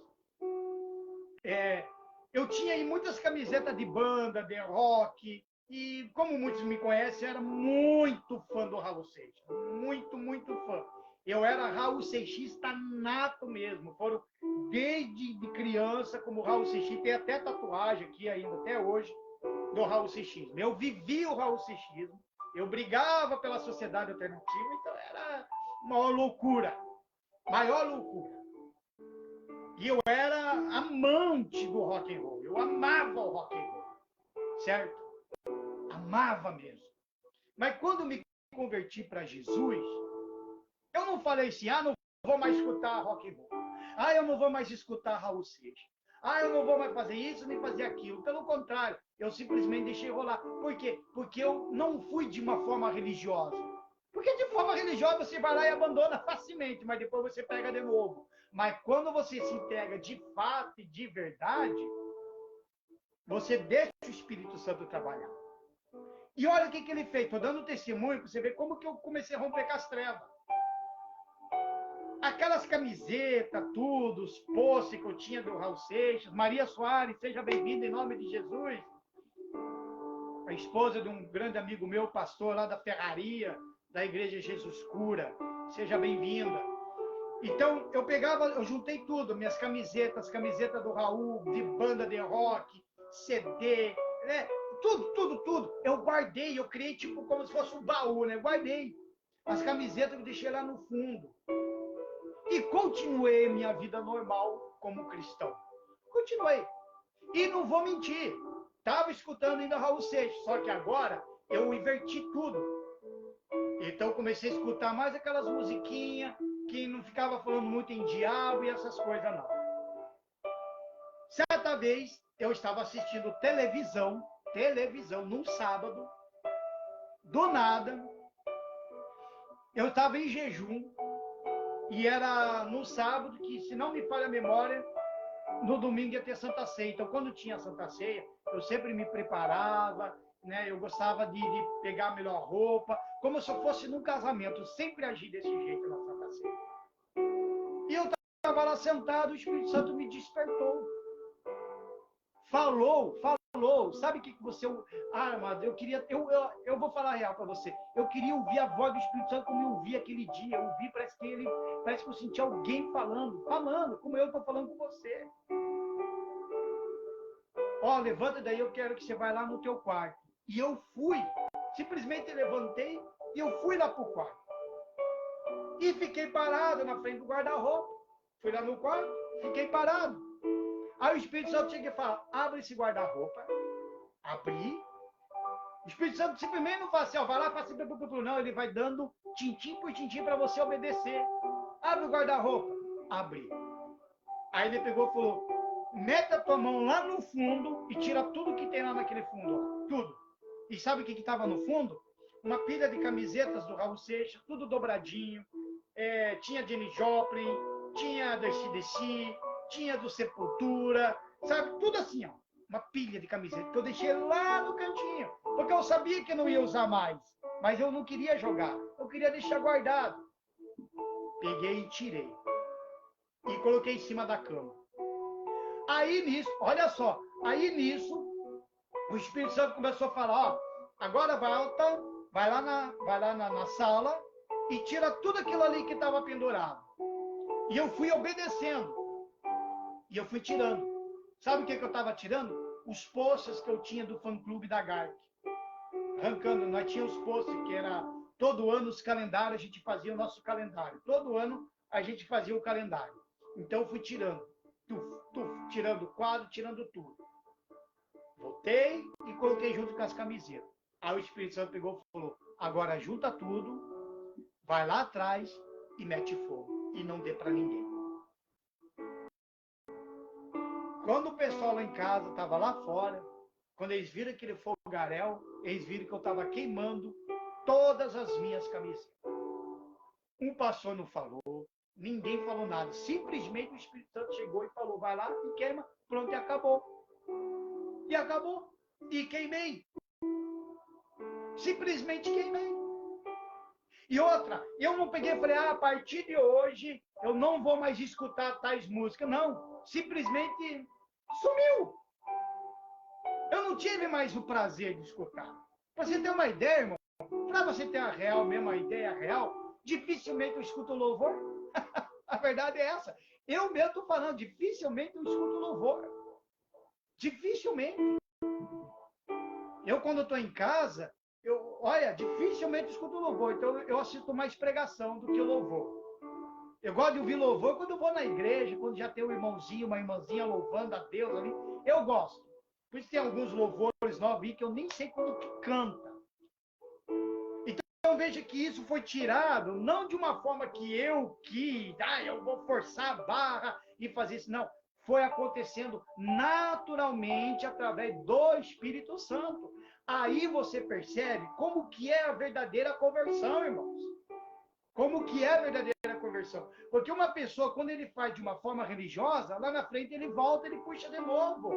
Eu tinha aí muitas camisetas de banda, de rock, e como muitos me conhecem, eu era muito fã do Raul Seixas. Muito, muito fã. Eu era Raul Seixista nato mesmo. Foram desde de criança, como Raul Seixista, tem até tatuagem aqui ainda, até hoje, do Raul Seixismo. Eu vivi o Raul Seixismo, eu brigava pela sociedade alternativa, então era uma loucura, maior loucura. E eu era amante do rock and roll, eu amava o rock and roll, certo? Amava mesmo. Mas quando me converti para Jesus, eu não falei assim, não vou mais escutar rock and roll. Eu não vou mais escutar Raul Seixas. Eu não vou mais fazer isso nem fazer aquilo. Pelo contrário, eu simplesmente deixei rolar. Por quê? Porque eu não fui de uma forma religiosa. Porque de forma religiosa você vai lá e abandona facilmente, mas depois você pega de novo. Mas quando você se entrega de fato e de verdade, você deixa o Espírito Santo trabalhar. E olha o que ele fez. Estou dando testemunho para você ver como que eu comecei a romper com as trevas. Aquelas camisetas, tudo, os posts que eu tinha do Raul Seixas, Maria Soares, seja bem-vinda em nome de Jesus. A esposa de um grande amigo meu, pastor lá da Ferraria, da Igreja Jesus Cura. Seja bem-vinda. Então, eu juntei tudo, minhas camisetas, camiseta do Raul, de banda de rock, CD, né? Tudo. Eu guardei, eu criei tipo como se fosse um baú, né? Guardei as camisetas que deixei lá no fundo. E continuei minha vida normal como cristão. Continuei. E não vou mentir, estava escutando ainda Raul Seixas, só que agora eu inverti tudo. Então comecei a escutar mais aquelas musiquinhas que não ficava falando muito em diabo e essas coisas não. Certa vez eu estava assistindo televisão num sábado, do nada, eu estava em jejum, e era no sábado, que se não me falha a memória, no domingo ia ter Santa Ceia. Então, quando tinha Santa Ceia, eu sempre me preparava, né? Eu gostava de pegar a melhor roupa, como se eu fosse num casamento. Eu sempre agi desse jeito na Santa Ceia. E eu estava lá sentado, o Espírito Santo me despertou. Falou. Sabe o que você... amado, eu vou falar a real para você. Eu queria ouvir a voz do Espírito Santo como eu ouvi aquele dia. Eu ouvi, parece que eu senti alguém falando, como eu estou falando com você. Levanta daí, eu quero que você vá lá no teu quarto. E eu fui. Simplesmente levantei e eu fui lá para o quarto. E fiquei parado na frente do guarda-roupa. Fui lá no quarto, fiquei parado. Aí o Espírito Santo chega e fala, abre esse guarda-roupa. Abri. O Espírito Santo simplesmente não fala assim, ó, vai lá, faça não, ele vai dando tintim por tintim para você obedecer. Abre o guarda-roupa. Abri. Aí ele pegou e falou, mete a tua mão lá no fundo e tira tudo que tem lá naquele fundo, ó, tudo. E sabe o que estava no fundo? Uma pilha de camisetas do Raul Seixas, tudo dobradinho. Tinha Jenny Joplin, tinha do AC/DC, tinha do Sepultura, sabe? Tudo assim, ó. Uma pilha de camisetas que eu deixei lá no cantinho. Porque eu sabia que eu não ia usar mais. Mas eu não queria jogar. Eu queria deixar guardado. Peguei e tirei. E coloquei em cima da cama. Aí nisso, olha só. Aí nisso, o Espírito Santo começou a falar, ó. Agora volta, vai lá na sala e tira tudo aquilo ali que estava pendurado. E eu fui obedecendo. E eu fui tirando. Sabe o que eu estava tirando? Os posters que eu tinha do fã-clube da GARC. Arrancando, nós tínhamos os posters que era... Todo ano os calendários, a gente fazia o nosso calendário. Todo ano a gente fazia o calendário. Então eu fui tirando. Tirando o quadro, tirando tudo. Voltei e coloquei junto com as camisetas. Aí o Espírito Santo pegou e falou, agora junta tudo, vai lá atrás e mete fogo. E não dê para ninguém. Quando o pessoal lá em casa estava lá fora, quando eles viram aquele fogaréu, eles viram que eu estava queimando todas as minhas camisetas. Um pastor não falou, ninguém falou nada. Simplesmente o Espírito Santo chegou e falou, vai lá e queima. Pronto, e acabou. E acabou. E queimei. Simplesmente queimei. E outra, eu não peguei e falei, a partir de hoje eu não vou mais escutar tais músicas. Não, simplesmente sumiu. Eu não tive mais o prazer de escutar. Para você ter uma ideia, irmão, para você ter a real, mesmo a ideia real, dificilmente eu escuto louvor. A verdade é essa. Eu mesmo estou falando, dificilmente eu escuto louvor. Dificilmente. Eu, quando estou em casa, olha, dificilmente escuto louvor. Então, eu assisto mais pregação do que louvor. Eu gosto de ouvir louvor quando eu vou na igreja, quando já tem um irmãozinho, uma irmãzinha louvando a Deus ali. Eu gosto. Por isso tem alguns louvores novos aí que eu nem sei como que canta. Então, veja que isso foi tirado, não de uma forma que eu vou forçar a barra e fazer isso. Não. Foi acontecendo naturalmente através do Espírito Santo. Aí você percebe como que é a verdadeira conversão, irmãos. Como que é a verdadeira conversão. Porque uma pessoa, quando ele faz de uma forma religiosa, lá na frente ele volta, ele puxa de novo.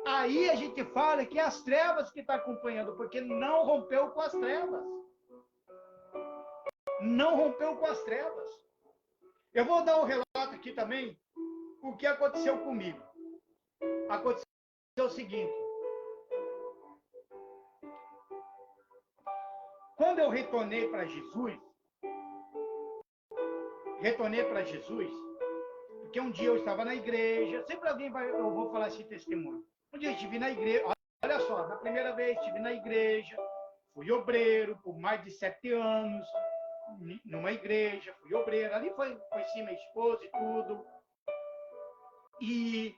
Aí a gente fala que é as trevas que está acompanhando, porque não rompeu com as trevas. Não rompeu com as trevas. Eu vou dar um relato aqui também, o que aconteceu comigo. Aconteceu o seguinte. Quando eu retornei para Jesus, porque um dia eu estava na igreja, sempre eu vou falar esse testemunho. Um dia eu estive na igreja, olha só, na primeira vez estive na igreja, fui obreiro por mais de 7 anos, numa igreja, fui obreiro, ali conheci minha esposa e tudo, e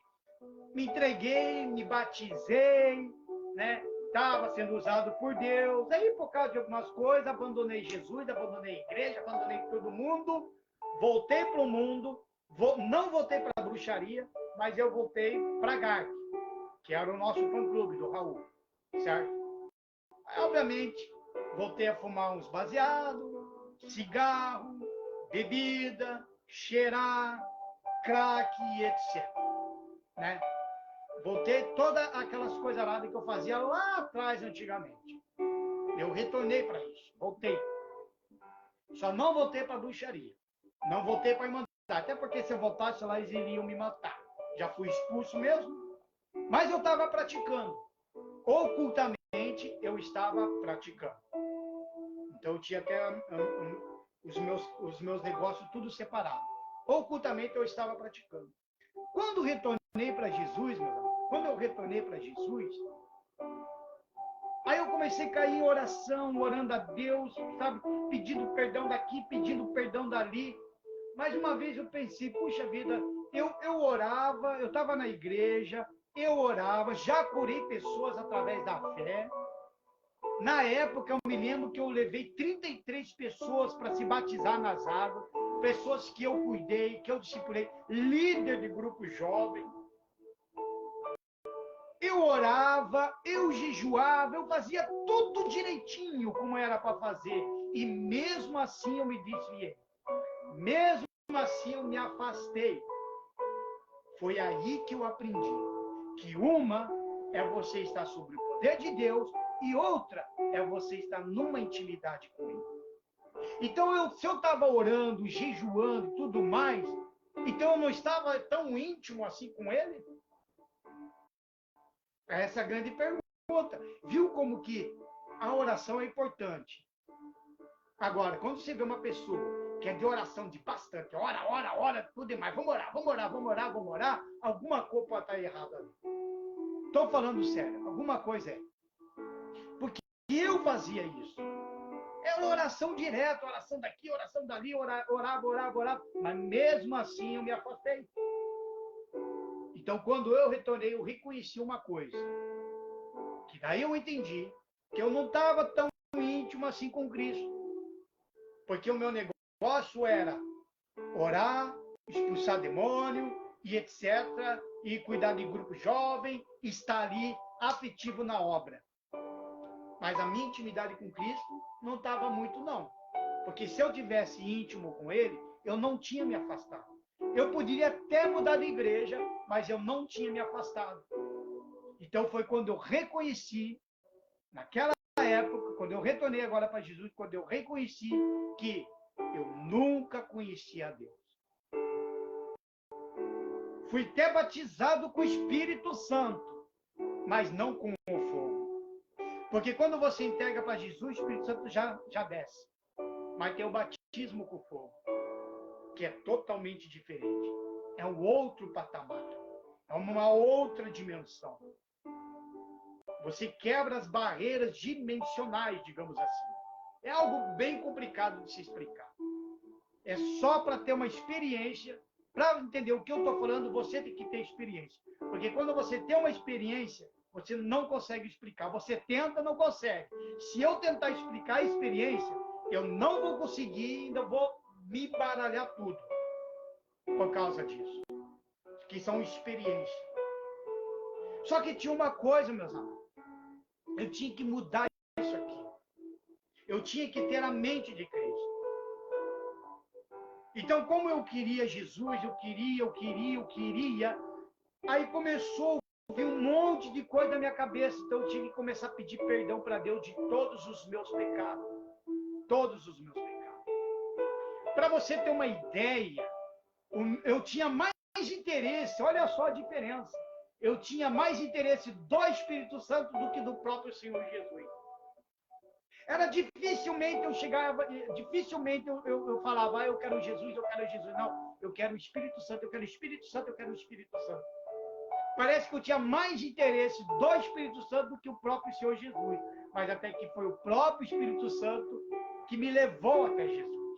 me entreguei, me batizei, né? Estava sendo usado por Deus, aí por causa de algumas coisas, abandonei Jesus, abandonei a igreja, abandonei todo mundo, voltei para o mundo, não voltei para a bruxaria, mas eu voltei para a GARC, que era o nosso fã-clube do Raul, certo? Aí, obviamente, voltei a fumar uns baseados, cigarro, bebida, cheirar, crack, etc. Né? Voltei todas aquelas coisas lá que eu fazia lá atrás, antigamente. Eu retornei para isso, voltei. Só não voltei para a bruxaria. Não voltei para a irmandade. Até porque se eu voltasse lá, eles iriam me matar. Já fui expulso mesmo. Mas eu estava praticando. Ocultamente, eu estava praticando. Então, eu tinha até os meus negócios tudo separado. Ocultamente, eu estava praticando. Quando retornei para Jesus, meu irmão, quando eu retornei para Jesus, Aí eu comecei a cair em oração, orando a Deus, sabe? Pedindo perdão daqui, pedindo perdão dali. Mais uma vez eu pensei, puxa vida, eu orava, eu estava na igreja, eu orava, já curei pessoas através da fé. Na época, eu me lembro que eu levei 33 pessoas para se batizar nas águas, pessoas que eu cuidei, que eu discipulei, líder de grupo jovem. Eu orava, eu jejuava, eu fazia tudo direitinho como era para fazer. E mesmo assim eu me desviei. Mesmo assim eu me afastei. Foi aí que eu aprendi que uma é você estar sob o poder de Deus e outra é você estar numa intimidade com Ele. Então, se eu estava orando, jejuando e tudo mais, então eu não estava tão íntimo assim com Ele? Essa é a grande pergunta. Viu como que a oração é importante? Agora, quando você vê uma pessoa que é de oração de bastante, ora, tudo demais, vamos orar, alguma coisa pode estar errada ali. Estou falando sério, alguma coisa é. Porque eu fazia isso. Era oração direta, oração daqui, oração dali, orava. Mas mesmo assim eu me afastei. Então, quando eu retornei, eu reconheci uma coisa. Que daí eu entendi que eu não estava tão íntimo assim com Cristo. Porque o meu negócio era orar, expulsar demônio e etc. E cuidar de grupo jovem, estar ali afetivo na obra. Mas a minha intimidade com Cristo não estava muito, não. Porque se eu tivesse íntimo com Ele, eu não tinha me afastado. Eu poderia até mudar de igreja, mas eu não tinha me afastado. Então foi quando eu reconheci, naquela época, quando eu retornei agora para Jesus, quando eu reconheci que eu nunca conhecia a Deus. Fui até batizado com o Espírito Santo, mas não com o fogo. Porque quando você entrega para Jesus, o Espírito Santo já desce. Mas tem o batismo com fogo, que é totalmente diferente. É um outro patamar. É uma outra dimensão. Você quebra as barreiras dimensionais, digamos assim. É algo bem complicado de se explicar. É só para ter uma experiência. Para entender o que eu estou falando, você tem que ter experiência. Porque quando você tem uma experiência, você não consegue explicar. Você tenta, não consegue. Se eu tentar explicar a experiência, eu não vou conseguir, ainda vou me baralhar tudo. Por causa disso. Que são experiências. Só que tinha uma coisa, meus amados. Eu tinha que mudar isso aqui. Eu tinha que ter a mente de Cristo. Então, como eu queria Jesus, eu queria, aí começou a vir um monte de coisa na minha cabeça. Então, eu tive que começar a pedir perdão para Deus de todos os meus pecados. Todos os meus pecados. Para você ter uma ideia, eu tinha mais interesse, olha só a diferença. Eu tinha mais interesse do Espírito Santo do que do próprio Senhor Jesus. Era dificilmente eu chegava, dificilmente eu falava, eu quero Jesus. Não, eu quero o Espírito Santo, eu quero o Espírito Santo, eu quero o Espírito Santo. Parece que eu tinha mais interesse do Espírito Santo do que o próprio Senhor Jesus. Mas até que foi o próprio Espírito Santo que me levou até Jesus.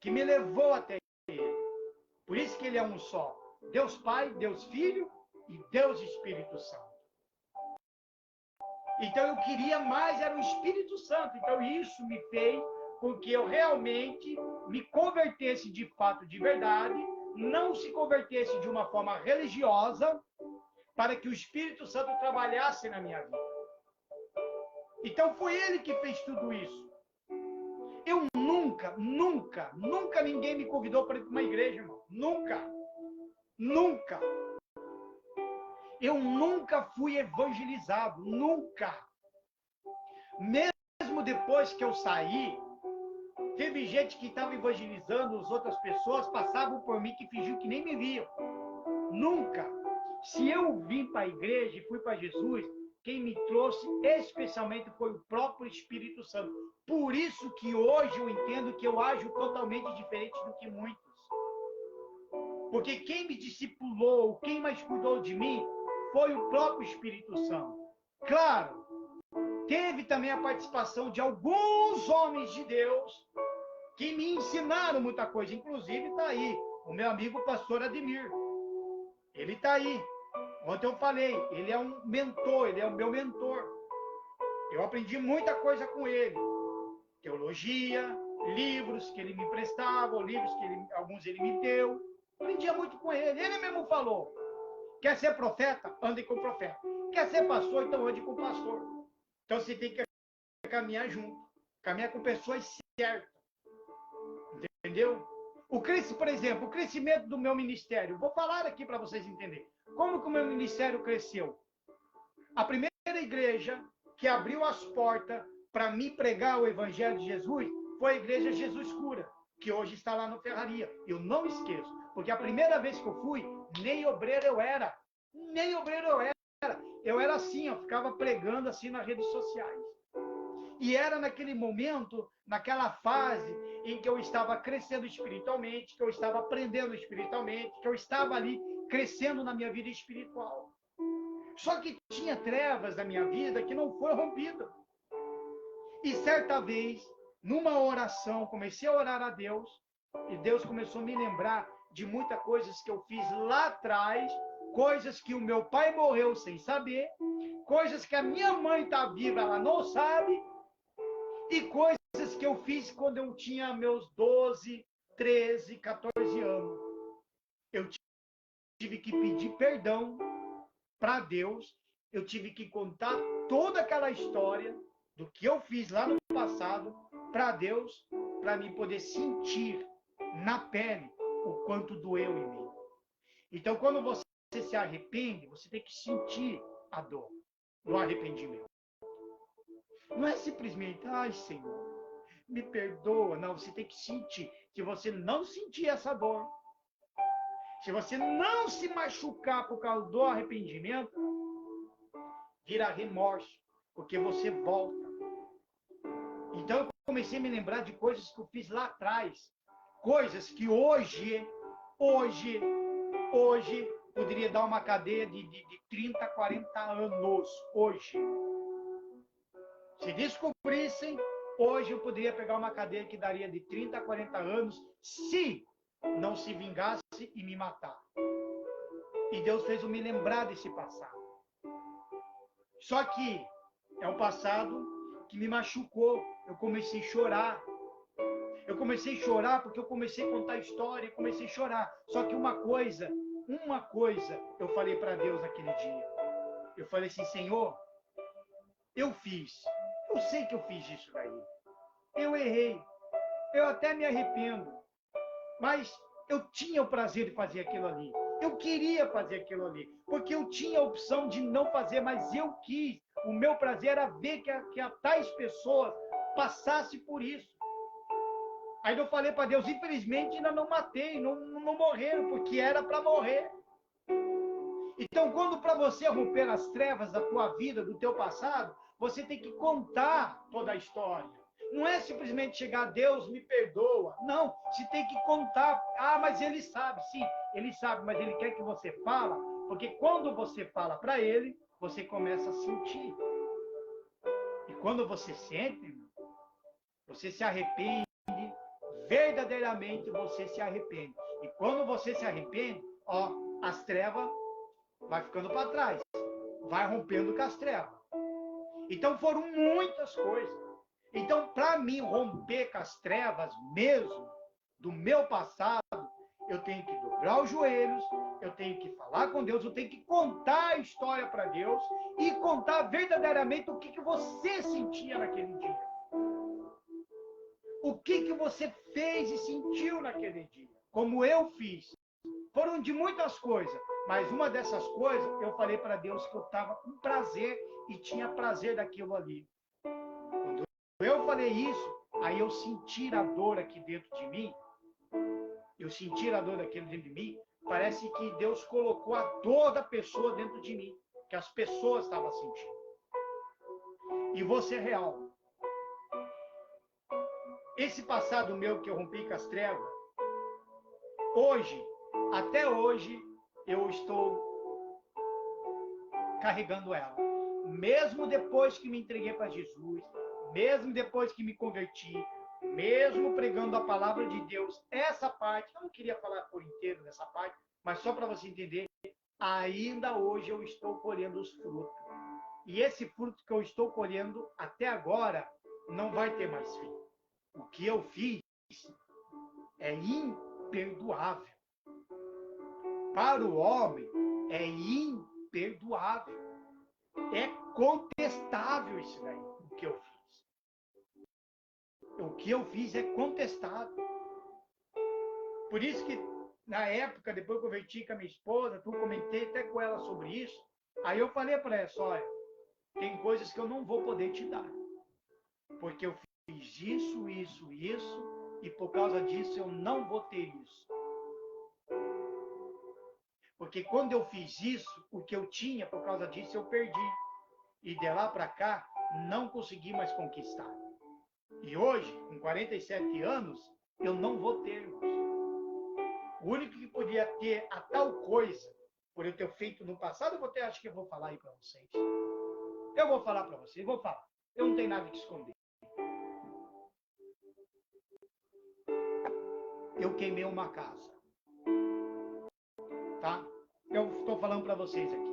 Que me levou até Ele. Por isso que Ele é um só. Deus Pai, Deus Filho e Deus Espírito Santo. Então eu queria mais, era o Espírito Santo. Então isso me fez com que eu realmente me convertesse de fato, de verdade, não se convertesse de uma forma religiosa, para que o Espírito Santo trabalhasse na minha vida. Então foi Ele que fez tudo isso. Eu nunca ninguém me convidou para ir para uma igreja, irmão. Nunca. Eu nunca fui evangelizado, nunca. Mesmo depois que eu saí, teve gente que estava evangelizando, as outras pessoas passavam por mim que fingiam que nem me viam. Nunca. Se eu vim para a igreja e fui para Jesus, quem me trouxe especialmente foi o próprio Espírito Santo. Por isso que hoje eu entendo que eu ajo totalmente diferente do que muitos. Porque quem me discipulou, quem mais cuidou de mim, foi o próprio Espírito Santo. Claro, teve também a participação de alguns homens de Deus que me ensinaram muita coisa. Inclusive está aí o meu amigo pastor Ademir. Ele está aí. Ontem eu falei, ele é um mentor, ele é o meu mentor. Eu aprendi muita coisa com ele. Teologia, livros que ele me emprestava, livros que alguns ele me deu. Aprendia muito com ele. Ele mesmo falou, quer ser profeta? Ande com o profeta. Quer ser pastor? Então ande com o pastor. Então você tem que caminhar junto. Caminhar com pessoas certas. Entendeu? Por exemplo, o crescimento do meu ministério. Vou falar aqui para vocês entenderem. Como que o meu ministério cresceu? A primeira igreja que abriu as portas para me pregar o Evangelho de Jesus foi a igreja Jesus Cura, que hoje está lá no Ferraria. Eu não esqueço, porque a primeira vez que eu fui, nem obreiro eu era. Nem obreiro eu era. Eu era assim, eu ficava pregando assim nas redes sociais. E era naquele momento, naquela fase em que eu estava crescendo espiritualmente, que eu estava aprendendo espiritualmente, que eu estava ali crescendo na minha vida espiritual. Só que tinha trevas na minha vida que não foi rompida. E certa vez, numa oração, comecei a orar a Deus, e Deus começou a me lembrar de muitas coisas que eu fiz lá atrás, coisas que o meu pai morreu sem saber, coisas que a minha mãe está viva, ela não sabe, e coisas que eu fiz quando eu tinha meus 12, 13, 14 anos. Eu tive que pedir perdão para Deus, eu tive que contar toda aquela história do que eu fiz lá no passado para Deus, para me poder sentir na pele o quanto doeu em mim. Então, quando você se arrepende, você tem que sentir a dor do arrependimento. Não é simplesmente, ai Senhor, me perdoa. Não, você tem que sentir. Se você não sentir essa dor, se você não se machucar por causa do arrependimento, vira remorso, porque você volta. Então eu comecei a me lembrar de coisas que eu fiz lá atrás, coisas que hoje poderia dar uma cadeia de 30, 40 anos, hoje. Se descobrissem, hoje eu poderia pegar uma cadeia que daria de 30 a 40 anos, se não se vingasse e me matar. E Deus fez eu me lembrar desse passado. Só que é um passado que me machucou. Eu comecei a chorar. Eu comecei a chorar porque eu comecei a contar história, eu comecei a chorar. Só que uma coisa eu falei para Deus naquele dia. Eu falei assim, Senhor, eu sei que eu fiz isso daí. Eu errei. Eu até me arrependo. Mas eu tinha o prazer de fazer aquilo ali. Eu queria fazer aquilo ali. Porque eu tinha a opção de não fazer, mas eu quis. O meu prazer era ver que a tais pessoas passassem por isso. Aí eu falei para Deus, infelizmente ainda não matei, não morreram, porque era para morrer. Então, quando para você romper as trevas da tua vida, do teu passado, você tem que contar toda a história. Não é simplesmente chegar, Deus me perdoa. Não, você tem que contar. Ah, mas ele sabe. Sim, ele sabe, mas ele quer que você fala, porque quando você fala para ele, você começa a sentir. E quando você sente, você se arrepende, verdadeiramente você se arrepende. E quando você se arrepende, as trevas vai ficando para trás, vai rompendo com as trevas. Então foram muitas coisas. Então, para mim romper com as trevas mesmo, do meu passado, eu tenho que dobrar os joelhos, eu tenho que falar com Deus, eu tenho que contar a história para Deus e contar verdadeiramente o que você sentia naquele dia. O que você fez e sentiu naquele dia. Como eu fiz. Foram de muitas coisas, mas uma dessas coisas, eu falei para Deus que eu estava com prazer e tinha prazer daquilo ali. Quando eu falei isso, aí eu senti a dor aqui dentro de mim, dentro de mim, parece que Deus colocou a dor da pessoa dentro de mim, que as pessoas estavam sentindo. E vou ser real. Esse passado meu que eu rompi com as trevas, até hoje, eu estou carregando ela. mesmo depois que me entreguei para Jesus, mesmo depois que me converti, mesmo pregando a palavra de Deus, essa parte, eu não queria falar por inteiro dessa parte, mas só para você entender, ainda hoje eu estou colhendo os frutos. E esse fruto que eu estou colhendo até agora não vai ter mais fim. O que eu fiz é imperdoável. Para o homem, é imperdoável. É contestável isso daí, o que eu fiz. O que eu fiz é contestável. Por isso que, na época, depois que eu converti com a minha esposa, eu comentei até com ela sobre isso. Aí eu falei para ela, olha, tem coisas que eu não vou poder te dar. Porque eu fiz isso, isso, isso, e por causa disso eu não vou ter isso. Porque quando eu fiz isso, o que eu tinha por causa disso eu perdi. E de lá para cá, não consegui mais conquistar. E hoje, com 47 anos, eu não vou ter, irmãos. O único que podia ter a tal coisa, por eu ter feito no passado, eu vou ter, acho que eu vou falar aí para vocês. Eu vou falar para vocês, vou falar. Eu não tenho nada que esconder. Eu queimei uma casa. Tá? Eu estou falando para vocês aqui.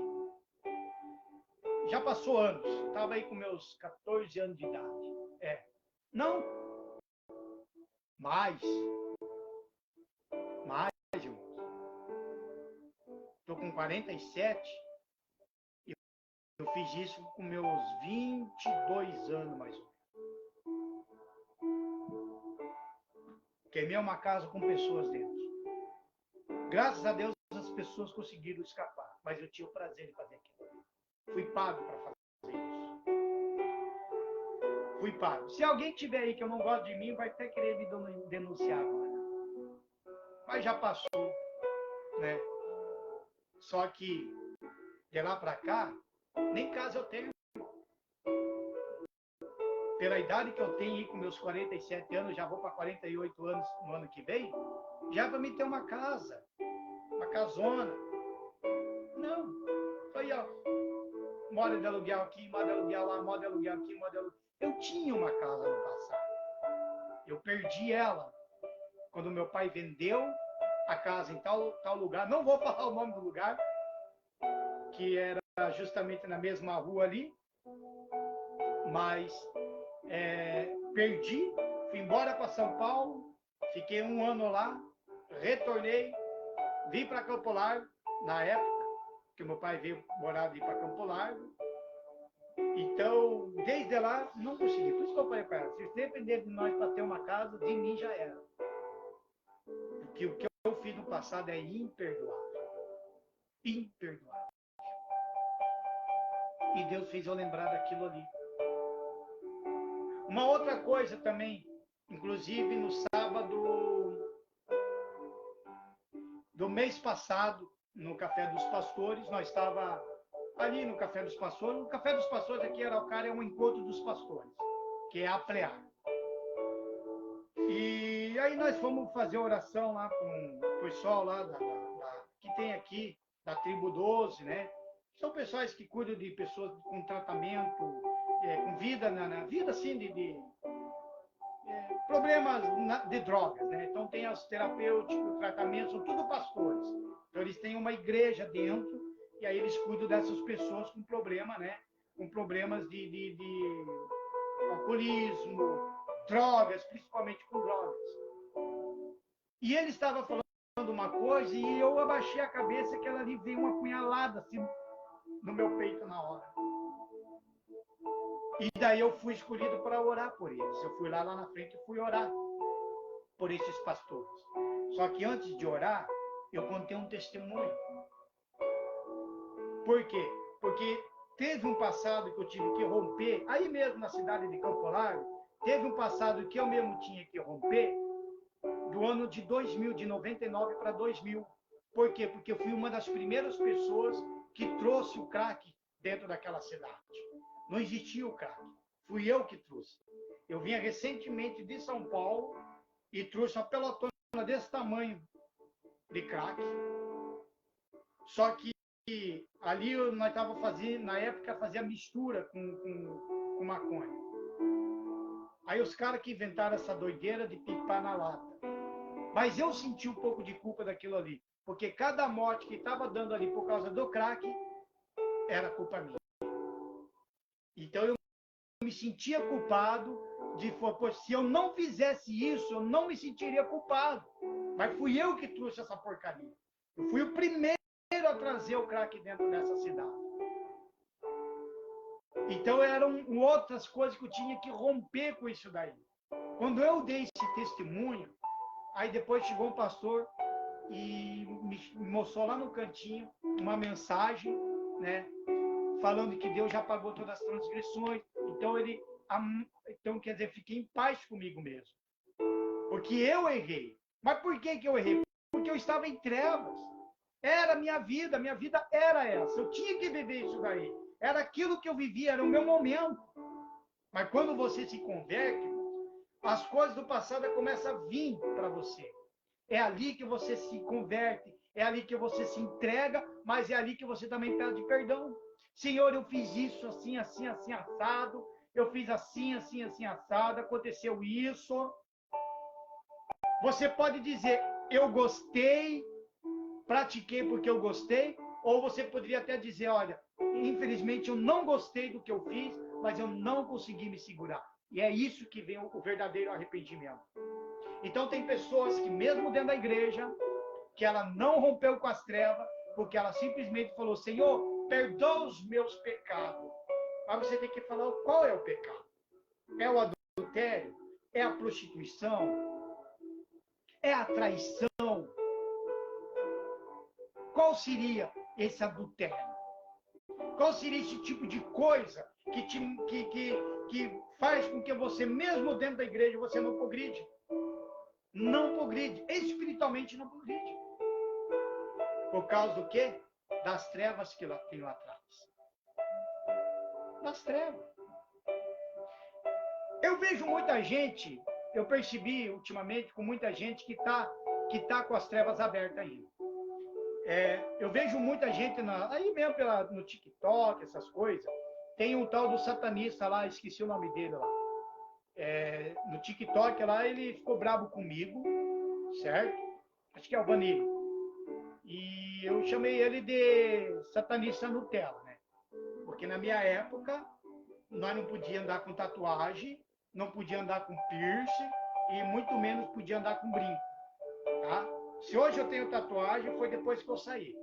Já passou anos. Estava aí com meus 14 anos de idade. Não. Mais, irmãos. Estou com 47. E eu fiz isso com meus 22 anos, mais ou menos. Queimei uma casa com pessoas dentro. Graças a Deus, as pessoas conseguiram escapar. Mas eu tinha o prazer de fazer aquilo. Fui pago para fazer isso. Fui pago. Se alguém tiver aí que eu não gosto de mim, vai até querer me denunciar agora. Mas já passou, né? Só que, de lá para cá, nem casa eu tenho. Pela idade que eu tenho aí, com meus 47 anos, já vou para 48 anos no ano que vem, já é para mim ter uma casa, uma casona. Não. Aí, ó, mora de aluguel aqui, mora de aluguel lá, mora de aluguel aqui, mora de aluguel. Eu tinha uma casa no passado. Eu perdi ela quando meu pai vendeu a casa em tal lugar. Não vou falar o nome do lugar, que era justamente na mesma rua ali. Mas perdi, fui embora para São Paulo, fiquei um ano lá, retornei, vim para Campo Largo, na época, que meu pai veio morar ali para Campo Largo. Então, desde lá, não consegui. Por isso que eu falei para ela, se depender de nós para ter uma casa, de mim já era. Porque o que eu fiz no passado é imperdoável. Imperdoável. E Deus fez eu lembrar daquilo ali. Uma outra coisa também, inclusive no sábado do mês passado, no Café dos Pastores, nós estávamos ali no Café dos Pastores. O Café dos Pastores aqui em Araucária é um encontro dos pastores, que é a Plear. E aí nós fomos fazer oração lá com o pessoal lá que tem aqui, da Tribo 12, né? São pessoas que cuidam de pessoas com tratamento, com vida, na vida assim, de problemas de drogas, né? Então tem os terapêuticos, tratamentos, são tudo pastores. Então eles têm uma igreja dentro, e aí eles cuidam dessas pessoas com problema, né? Com problemas de alcoolismo, drogas, principalmente com drogas. E ele estava falando uma coisa e eu abaixei a cabeça, que ela ali veio uma punhalada assim no meu peito na hora. E daí eu fui escolhido para orar por eles. Eu fui lá na frente e fui orar por esses pastores. Só que antes de orar, eu contei um testemunho. Por quê? Porque teve um passado que eu tive que romper, aí mesmo na cidade de Campo Largo, teve um passado que eu mesmo tinha que romper, do ano de 2000, de 99 para 2000. Por quê? Porque eu fui uma das primeiras pessoas que trouxe o crack dentro daquela cidade. Não existia o crack. Fui eu que trouxe. Eu vinha recentemente de São Paulo e trouxe uma pelotona desse tamanho de crack. Só que ali nós estávamos fazendo, na época, fazia mistura com maconha. Aí os caras que inventaram essa doideira de pipar na lata. Mas eu senti um pouco de culpa daquilo ali, porque cada morte que estava dando ali por causa do crack era culpa minha. Então eu me sentia culpado de, pô, se eu não fizesse isso, eu não me sentiria culpado. Mas fui eu que trouxe essa porcaria. Eu fui o primeiro a trazer o crack dentro dessa cidade. Então eram outras coisas que eu tinha que romper com isso daí. Quando eu dei esse testemunho, aí depois chegou um pastor e me mostrou lá no cantinho uma mensagem, né, falando que Deus já pagou todas as transgressões. Então quer dizer, fiquei em paz comigo mesmo. Porque eu errei. Mas por que eu errei? Porque eu estava em trevas. Era a minha vida era essa. Eu tinha que viver isso daí. Era aquilo que eu vivia, era o meu momento. Mas quando você se converte, as coisas do passado começam a vir para você. É ali que você se converte, é ali que você se entrega, mas é ali que você também pede perdão. Senhor, eu fiz isso assim, assim, assim, assado. Eu fiz assim, assim, assim, assado. Aconteceu isso. Você pode dizer, eu gostei, pratiquei porque eu gostei, ou você poderia até dizer, olha, infelizmente eu não gostei do que eu fiz, mas eu não consegui me segurar. E é isso que vem o verdadeiro arrependimento. Então tem pessoas que mesmo dentro da igreja, que ela não rompeu com as trevas, porque ela simplesmente falou, Senhor, perdoa os meus pecados. Mas você tem que falar qual é o pecado. É o adultério? É a prostituição? É a traição? Qual seria esse adultério? Qual seria esse tipo de coisa que faz com que você, mesmo dentro da igreja, você não progride? Não progride. Espiritualmente não progride. Por causa do quê? Das trevas que tem lá atrás. Das trevas. Eu vejo muita gente, eu percebi ultimamente com muita gente que tá com as trevas abertas ainda. Eu vejo muita gente aí mesmo no TikTok, essas coisas. Tem um tal do satanista lá, esqueci o nome dele lá. No TikTok lá, ele ficou bravo comigo, certo? Acho que é o Vanille. E eu chamei ele de satanista Nutella, né? Porque na minha época, nós não podíamos andar com tatuagem, não podia andar com piercing e muito menos podia andar com brinco, tá? Se hoje eu tenho tatuagem, foi depois que eu saí.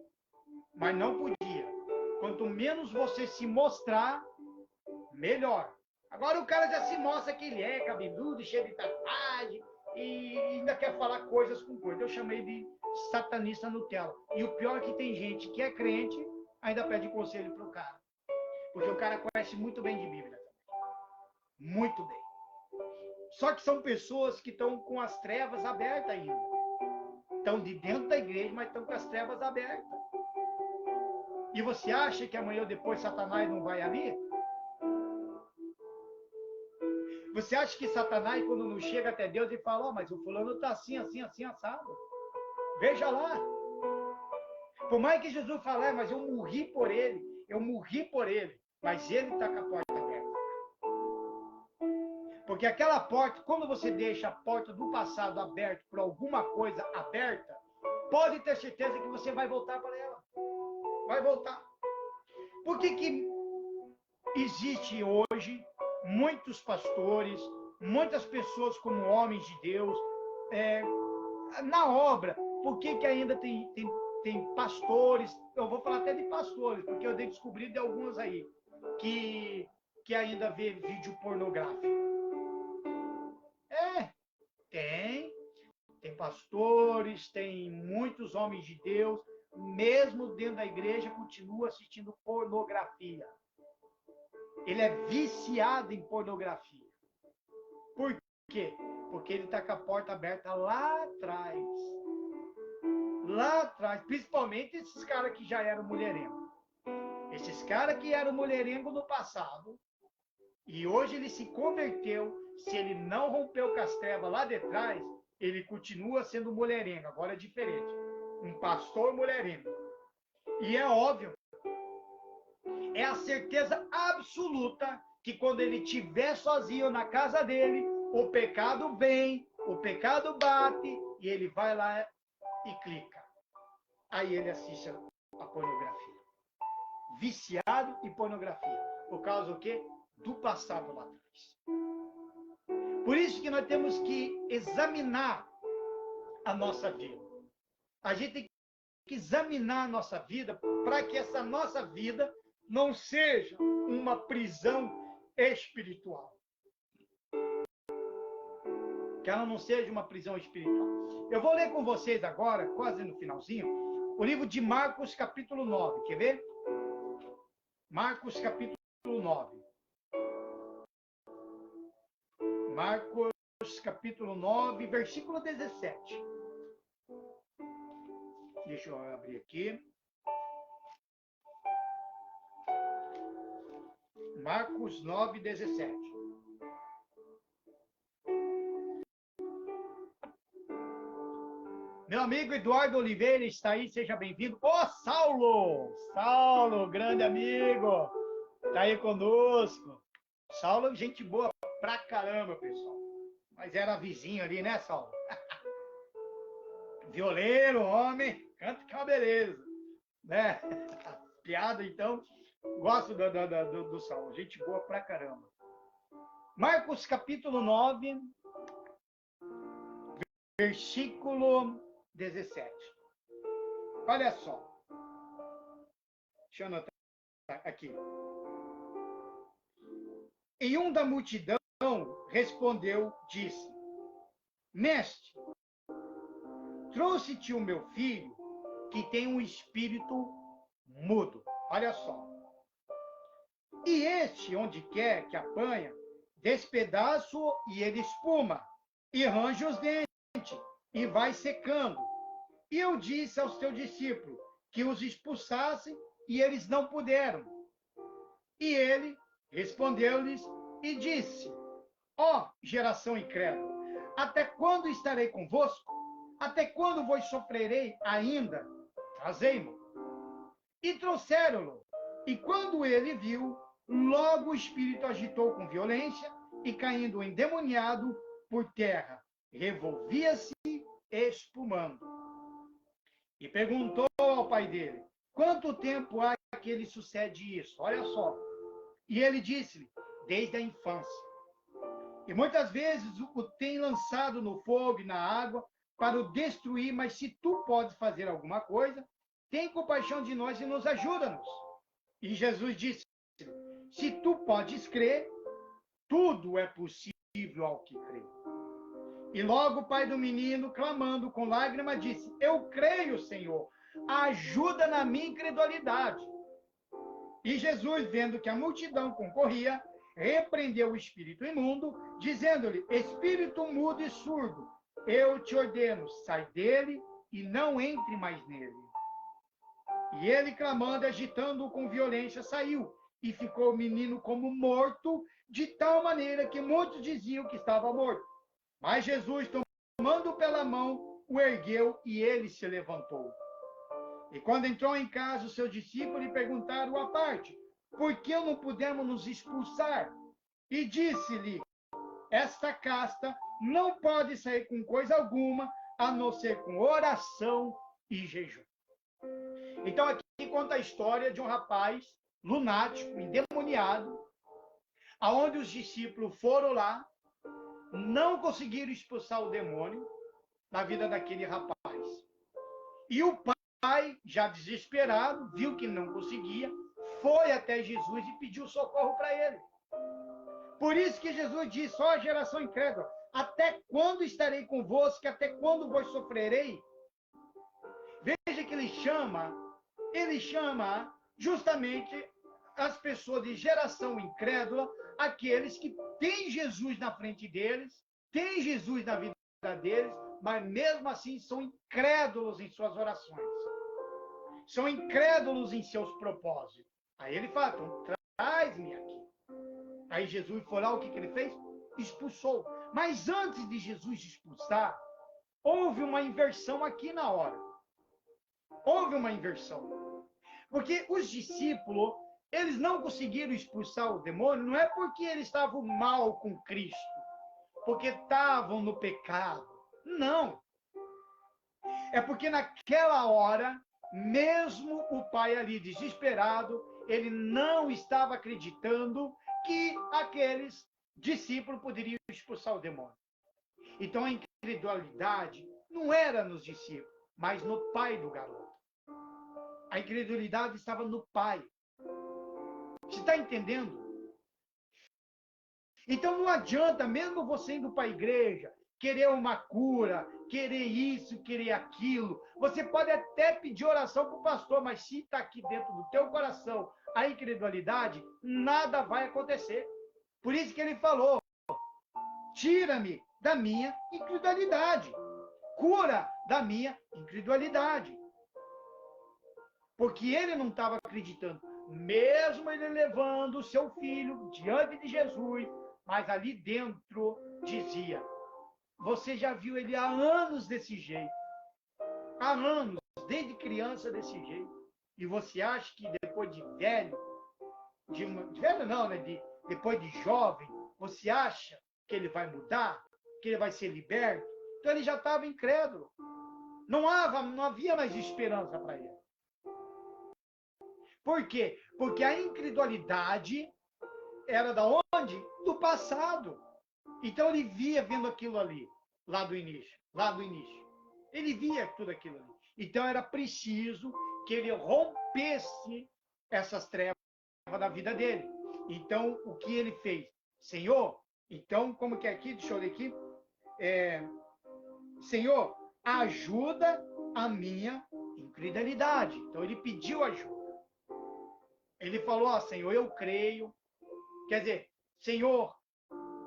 Mas não podia. Quanto menos você se mostrar, melhor. Agora o cara já se mostra que ele é cabeludo, cheio de tatuagem e ainda quer falar coisas com coisa. Eu chamei de satanista Nutella. E o pior é que tem gente que é crente, ainda pede conselho pro cara. Porque o cara conhece muito bem de Bíblia. Muito bem. Só que são pessoas que estão com as trevas abertas ainda. Estão de dentro da igreja, mas estão com as trevas abertas. E você acha que amanhã ou depois Satanás não vai ali? Você acha que Satanás, quando não chega até Deus e fala, mas o fulano está assim, assim, assim, assado. Veja lá. Por mais que Jesus fale, mas eu morri por ele, mas ele está com a porta aberta. Porque aquela porta, quando você deixa a porta do passado aberta para alguma coisa aberta, pode ter certeza que você vai voltar para ela. Vai voltar. Por que existe hoje muitos pastores, muitas pessoas como homens de Deus, na obra? Por que ainda tem pastores, eu vou falar até de pastores, porque eu dei descobrir de alguns aí, que ainda vê vídeo pornográfico. Tem pastores, tem muitos homens de Deus, mesmo dentro da igreja, continua assistindo pornografia. Ele é viciado em pornografia. Por quê? Porque ele está com a porta aberta lá atrás. Lá atrás, principalmente esses caras que já eram mulherengo. Esses caras que eram mulherengo no passado, e hoje ele se converteu, se ele não rompeu com as trevas lá de trás, ele continua sendo mulherengo. Agora é diferente. Um pastor mulherengo. E é óbvio é a certeza absoluta que quando ele estiver sozinho na casa dele, o pecado vem, o pecado bate, e ele vai lá e clica. Aí ele assiste a pornografia. Viciado em pornografia. Por causa do quê? Do passado lá atrás. Por isso que nós temos que examinar a nossa vida. A gente tem que examinar a nossa vida para que essa nossa vida não seja uma prisão espiritual. Que ela não seja uma prisão espiritual. Eu vou ler com vocês agora, quase no finalzinho, o livro de Marcos, capítulo 9. Quer ver? Marcos, capítulo 9. Marcos, capítulo 9, versículo 17. Deixa eu abrir aqui. Marcos 9, 17. Meu amigo Eduardo Oliveira está aí, seja bem-vindo. Ô, Saulo! Saulo, grande amigo, está aí conosco. Saulo, gente boa pra caramba, pessoal. Mas era vizinho ali, né, Saulo? Violeiro, homem, canta que é uma beleza. Né? Piada, então, gosto do Saulo, gente boa pra caramba. Marcos, capítulo 9, versículo 17. Olha só. Deixa eu anotar aqui. E um da multidão respondeu, disse: Mestre, trouxe-te o meu filho, que tem um espírito mudo. Olha só. E este, onde quer que apanha, despedaço e ele espuma, e range os dentes, e vai secando. E eu disse aos teus discípulos que os expulsassem, e eles não puderam. E ele respondeu-lhes e disse: Ó geração incrédula, até quando estarei convosco? Até quando vos sofrerei ainda? Trazei-mo. E trouxeram-no. E quando ele viu, logo o espírito agitou com violência, e caindo endemoniado por terra, revolvia-se espumando. E perguntou ao pai dele: quanto tempo há que ele sucede isso? Olha só. E ele disse-lhe: desde a infância. E muitas vezes o tem lançado no fogo e na água para o destruir, mas se tu podes fazer alguma coisa, tem compaixão de nós e nos ajuda-nos. E Jesus disse: se tu podes crer, tudo é possível ao que crê. E logo o pai do menino, clamando com lágrima, disse: eu creio, Senhor, ajuda na minha incredulidade. E Jesus, vendo que a multidão concorria, repreendeu o espírito imundo, dizendo-lhe: espírito mudo e surdo, eu te ordeno, sai dele e não entre mais nele. E ele, clamando, agitando-o com violência, saiu, e ficou o menino como morto, de tal maneira que muitos diziam que estava morto. Mas Jesus, tomando pela mão, o ergueu, e ele se levantou. E quando entrou em casa, os seus discípulos lhe perguntaram à parte: por que não pudemos nos expulsar? E disse-lhe: esta casta não pode sair com coisa alguma, a não ser com oração e jejum. Então aqui conta a história de um rapaz lunático, endemoniado, aonde os discípulos foram lá, não conseguiram expulsar o demônio da vida daquele rapaz. E o pai, já desesperado, viu que não conseguia, foi até Jesus e pediu socorro para ele. Por isso que Jesus disse: ó geração incrédula, até quando estarei convosco, até quando vos sofrerei? Veja que ele chama justamente as pessoas de geração incrédula, aqueles que têm Jesus na frente deles, têm Jesus na vida deles, mas mesmo assim são incrédulos em suas orações. São incrédulos em seus propósitos. Aí ele fala: então, traz-me aqui. Aí Jesus foi lá, o que ele fez? Expulsou. Mas antes de Jesus expulsar, houve uma inversão aqui na hora. Houve uma inversão. Porque os discípulos, Eles não conseguiram expulsar o demônio, não é porque eles estavam mal com Cristo, porque estavam no pecado. Não. É porque naquela hora, mesmo o pai ali desesperado, ele não estava acreditando que aqueles discípulos poderiam expulsar o demônio. Então a incredulidade não era nos discípulos, mas no pai do garoto. A incredulidade estava no pai. Você está entendendo? Então não adianta, mesmo você indo para a igreja, querer uma cura, querer isso, querer aquilo. Você pode até pedir oração para o pastor, mas se está aqui dentro do teu coração a incredulidade, nada vai acontecer. Por isso que ele falou, tira-me da minha incredulidade. Cura da minha incredulidade. Porque ele não estava acreditando. Mesmo ele levando o seu filho diante de Jesus, mas ali dentro dizia, você já viu ele há anos desse jeito. Há anos, desde criança desse jeito. E você acha que depois de velho, velho não, né? Depois de jovem, você acha que ele vai mudar? Que ele vai ser liberto? Então ele já estava incrédulo. Não havia mais esperança para ele. Por quê? Porque a incredulidade era da onde? Do passado. Então ele via vendo aquilo ali, lá do início. Ele via tudo aquilo ali. Então era preciso que ele rompesse essas trevas da vida dele. Então o que ele fez? Senhor, então como que é aqui? Deixa eu ler aqui. Senhor, ajuda a minha incredulidade. Então ele pediu ajuda. Ele falou, Senhor, eu creio. Quer dizer, Senhor,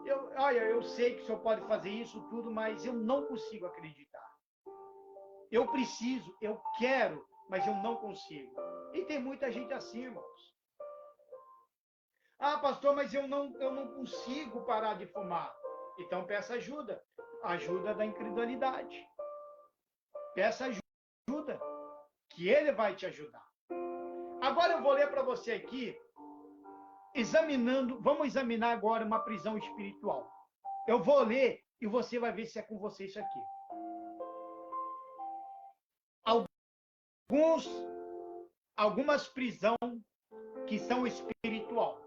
eu sei que o Senhor pode fazer isso tudo, mas eu não consigo acreditar. Eu preciso, eu quero, mas eu não consigo. E tem muita gente assim, irmãos. Ah, pastor, mas eu não consigo parar de fumar. Então peça ajuda. Ajuda da incredulidade. Peça ajuda, que ele vai te ajudar. Agora eu vou ler para você aqui, vamos examinar agora uma prisão espiritual. Eu vou ler e você vai ver se é com você isso aqui. Algumas prisões que são espiritual.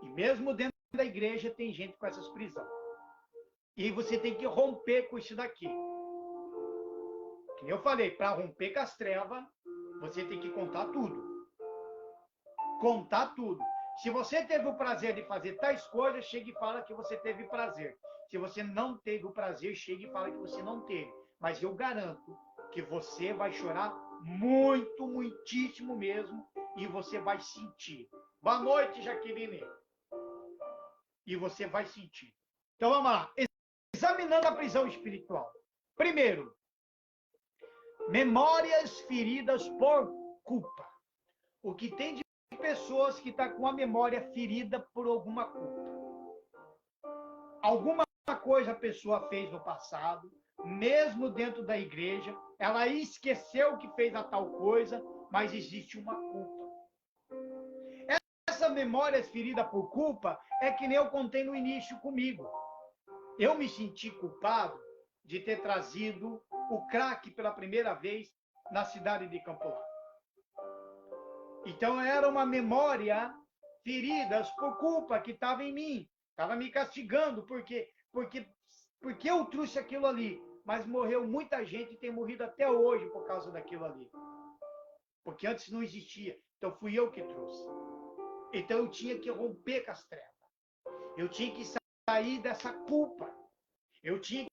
E mesmo dentro da igreja tem gente com essas prisões. E você tem que romper com isso daqui. Como eu falei, para romper com as trevas, você tem que contar tudo. Contar tudo. Se você teve o prazer de fazer tais coisas, chega e fala que você teve prazer. Se você não teve o prazer, chega e fala que você não teve. Mas eu garanto que você vai chorar muito, muitíssimo mesmo, e você vai sentir. Boa noite, Jaqueline. E você vai sentir. Então vamos lá. Examinando a prisão espiritual. Primeiro, memórias feridas por culpa. O que tem de pessoas que estão com a memória ferida por alguma culpa. Alguma coisa a pessoa fez no passado, mesmo dentro da igreja, ela esqueceu que fez a tal coisa, mas existe uma culpa. Essa memória ferida por culpa é que nem eu contei no início comigo. Eu me senti culpado de ter trazido o crack pela primeira vez na cidade de Campo Largo. Então era uma memória feridas por culpa que estava em mim. Estava me castigando, porque eu trouxe aquilo ali. Mas morreu muita gente e tem morrido até hoje por causa daquilo ali. Porque antes não existia. Então fui eu que trouxe. Então eu tinha que romper com as trevas. Eu tinha que sair dessa culpa. Eu tinha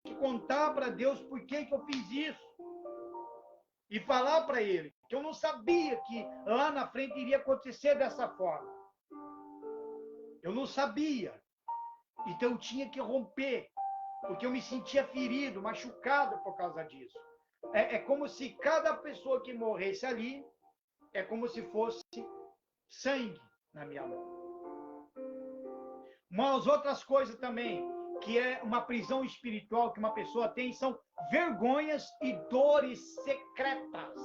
que contar para Deus por que eu fiz isso. E falar para ele que eu não sabia que lá na frente iria acontecer dessa forma. Eu não sabia. Então eu tinha que romper, porque eu me sentia ferido, machucado por causa disso. É como se cada pessoa que morresse ali, é como se fosse sangue na minha mão. Umas outras coisas também, que é uma prisão espiritual que uma pessoa tem, são vergonhas e dores secretas.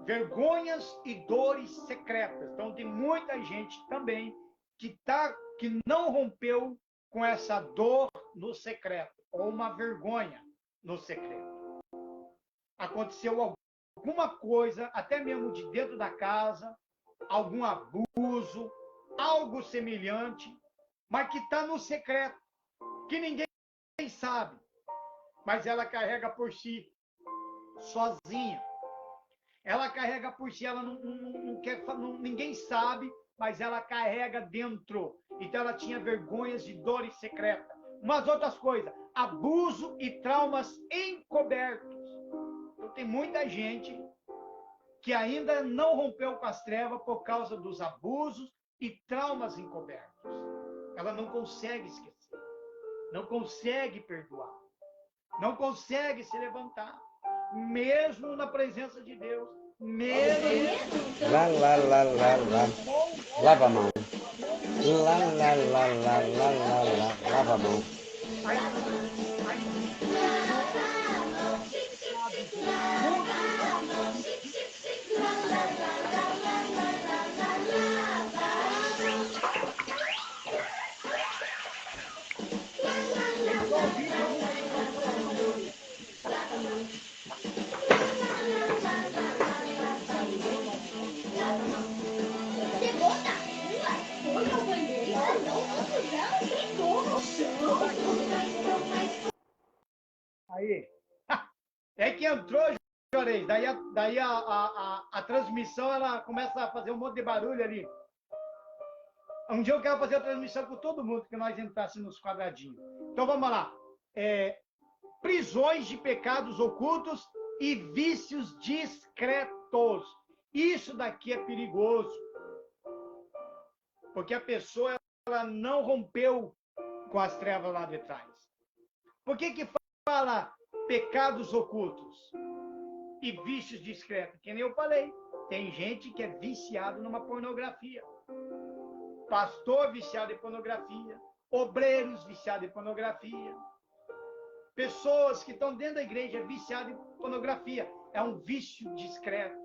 vergonhas e dores secretas. Então, tem muita gente também que não rompeu com essa dor no secreto, ou uma vergonha no secreto. Aconteceu alguma coisa, até mesmo de dentro da casa, algum abuso, algo semelhante, mas que está no secreto, que ninguém sabe, mas ela carrega por si, sozinha. Ela carrega por si, ela não quer, ninguém sabe, mas ela carrega dentro. Então ela tinha vergonhas de dores secretas. Umas outras coisas, abuso e traumas encobertos. Então tem muita gente que ainda não rompeu com as trevas por causa dos abusos e traumas encobertos. Ela não consegue esquecer, não consegue perdoar, não consegue se levantar, mesmo na presença de Deus, mesmo... Lá, lá, lá, lá, lá. Lava a mão. Lá, lá, lá, lá, lá, lá, lá. Lava a mão. Aí, é que entrou, Jorei, daí a transmissão, ela começa a fazer um monte de barulho ali. Um dia eu quero fazer a transmissão com todo mundo, que nós entrássemos nos quadradinhos. Então vamos lá. Prisões de pecados ocultos e vícios discretos. Isso daqui é perigoso. Porque a pessoa ela não rompeu com as trevas lá de trás. Por que fala pecados ocultos e vícios discretos? Que nem eu falei. Tem gente que é viciado numa pornografia. Pastor viciado em pornografia. Obreiros viciados em pornografia. Pessoas que estão dentro da igreja viciadas em pornografia. É um vício discreto.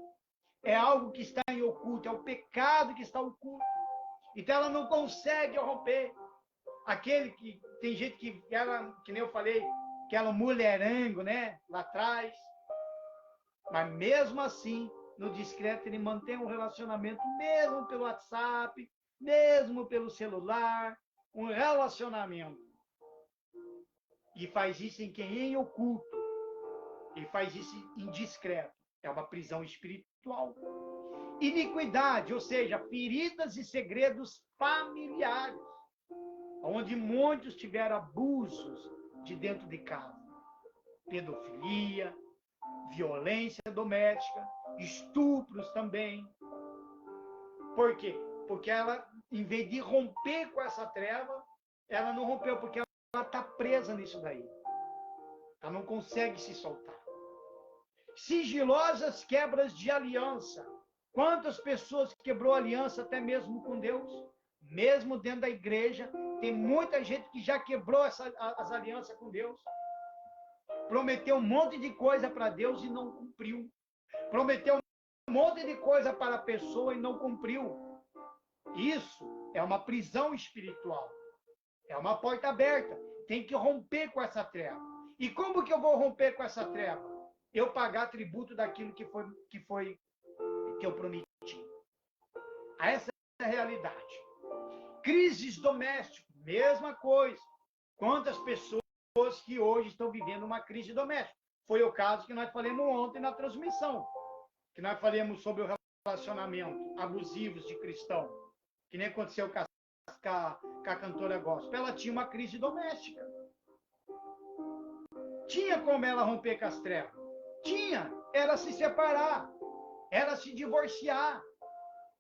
É algo que está em oculto. É o pecado que está oculto. Então ela não consegue romper. Aquele que tem gente que ela, que nem eu falei, que era um mulherengo, né? Lá atrás. Mas mesmo assim, no discreto, ele mantém um relacionamento, mesmo pelo WhatsApp, mesmo pelo celular, um relacionamento. E faz isso em quem? Em oculto. E faz isso em discreto. É uma prisão espiritual. Iniquidade, ou seja, feridas e segredos familiares, onde muitos tiveram abusos de dentro de casa. Pedofilia, violência doméstica, estupros também. Por quê? Porque ela, em vez de romper com essa treva, ela não rompeu, porque ela está presa nisso daí. Ela não consegue se soltar. Sigilosas quebras de aliança. Quantas pessoas quebrou aliança até mesmo com Deus? Mesmo dentro da igreja, tem muita gente que já quebrou as alianças com Deus. Prometeu um monte de coisa para Deus e não cumpriu. Prometeu um monte de coisa para a pessoa e não cumpriu. Isso é uma prisão espiritual. É uma porta aberta. Tem que romper com essa treva. E como que eu vou romper com essa treva? Eu pagar tributo daquilo que eu prometi. Essa é a realidade. Crises domésticas, mesma coisa. Quantas pessoas que hoje estão vivendo uma crise doméstica? Foi o caso que nós falamos ontem na transmissão, que nós falamos sobre o relacionamento abusivos de cristão, que nem aconteceu com a cantora gospel. Ela tinha uma crise doméstica. Tinha como ela romper com as trevas? Tinha. Era se separar, era se divorciar.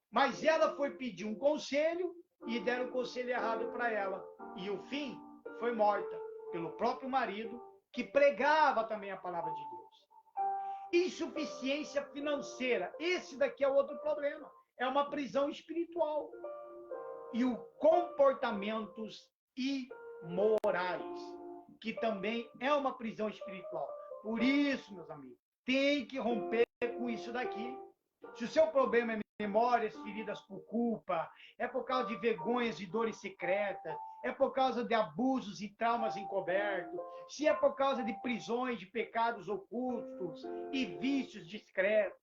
Mas ela foi pedir um conselho e deram um conselho errado para ela. E o fim foi morta pelo próprio marido, que pregava também a palavra de Deus. Insuficiência financeira. Esse daqui é outro problema. É uma prisão espiritual. E o comportamentos imorais, que também é uma prisão espiritual. Por isso, meus amigos, tem que romper com isso daqui. Se o seu problema é memórias feridas por culpa, é por causa de vergonhas e dores secretas, é por causa de abusos e traumas encobertos, se é por causa de prisões de pecados ocultos e vícios discretos,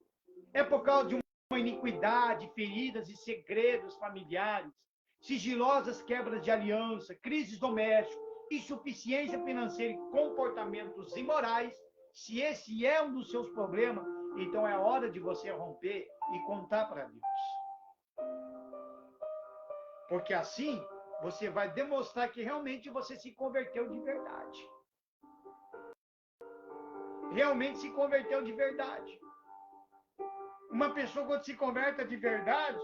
é por causa de uma iniquidade, feridas e segredos familiares, sigilosas quebras de aliança, crises domésticas, insuficiência financeira e comportamentos imorais, se esse é um dos seus problemas, então é hora de você romper e contar para Deus. Porque assim você vai demonstrar que realmente você se converteu de verdade. Realmente se converteu de verdade. Uma pessoa, quando se converte de verdade,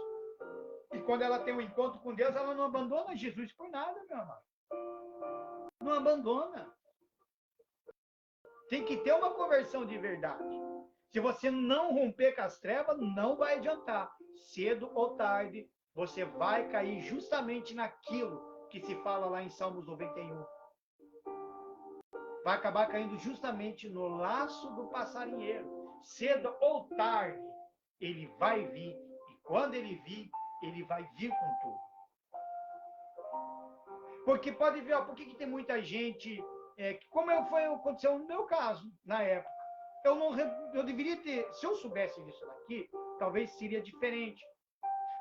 e quando ela tem um encontro com Deus, ela não abandona Jesus por nada, meu amado. Não abandona. Tem que ter uma conversão de verdade. Se você não romper com as trevas, não vai adiantar. Cedo ou tarde, você vai cair justamente naquilo que se fala lá em Salmos 91. Vai acabar caindo justamente no laço do passarinheiro. Cedo ou tarde, ele vai vir. E quando ele vir, ele vai vir com tudo. Porque pode ver, ó, por que tem muita gente... como aconteceu no meu caso, na época. Eu deveria ter... Se eu soubesse disso daqui, talvez seria diferente.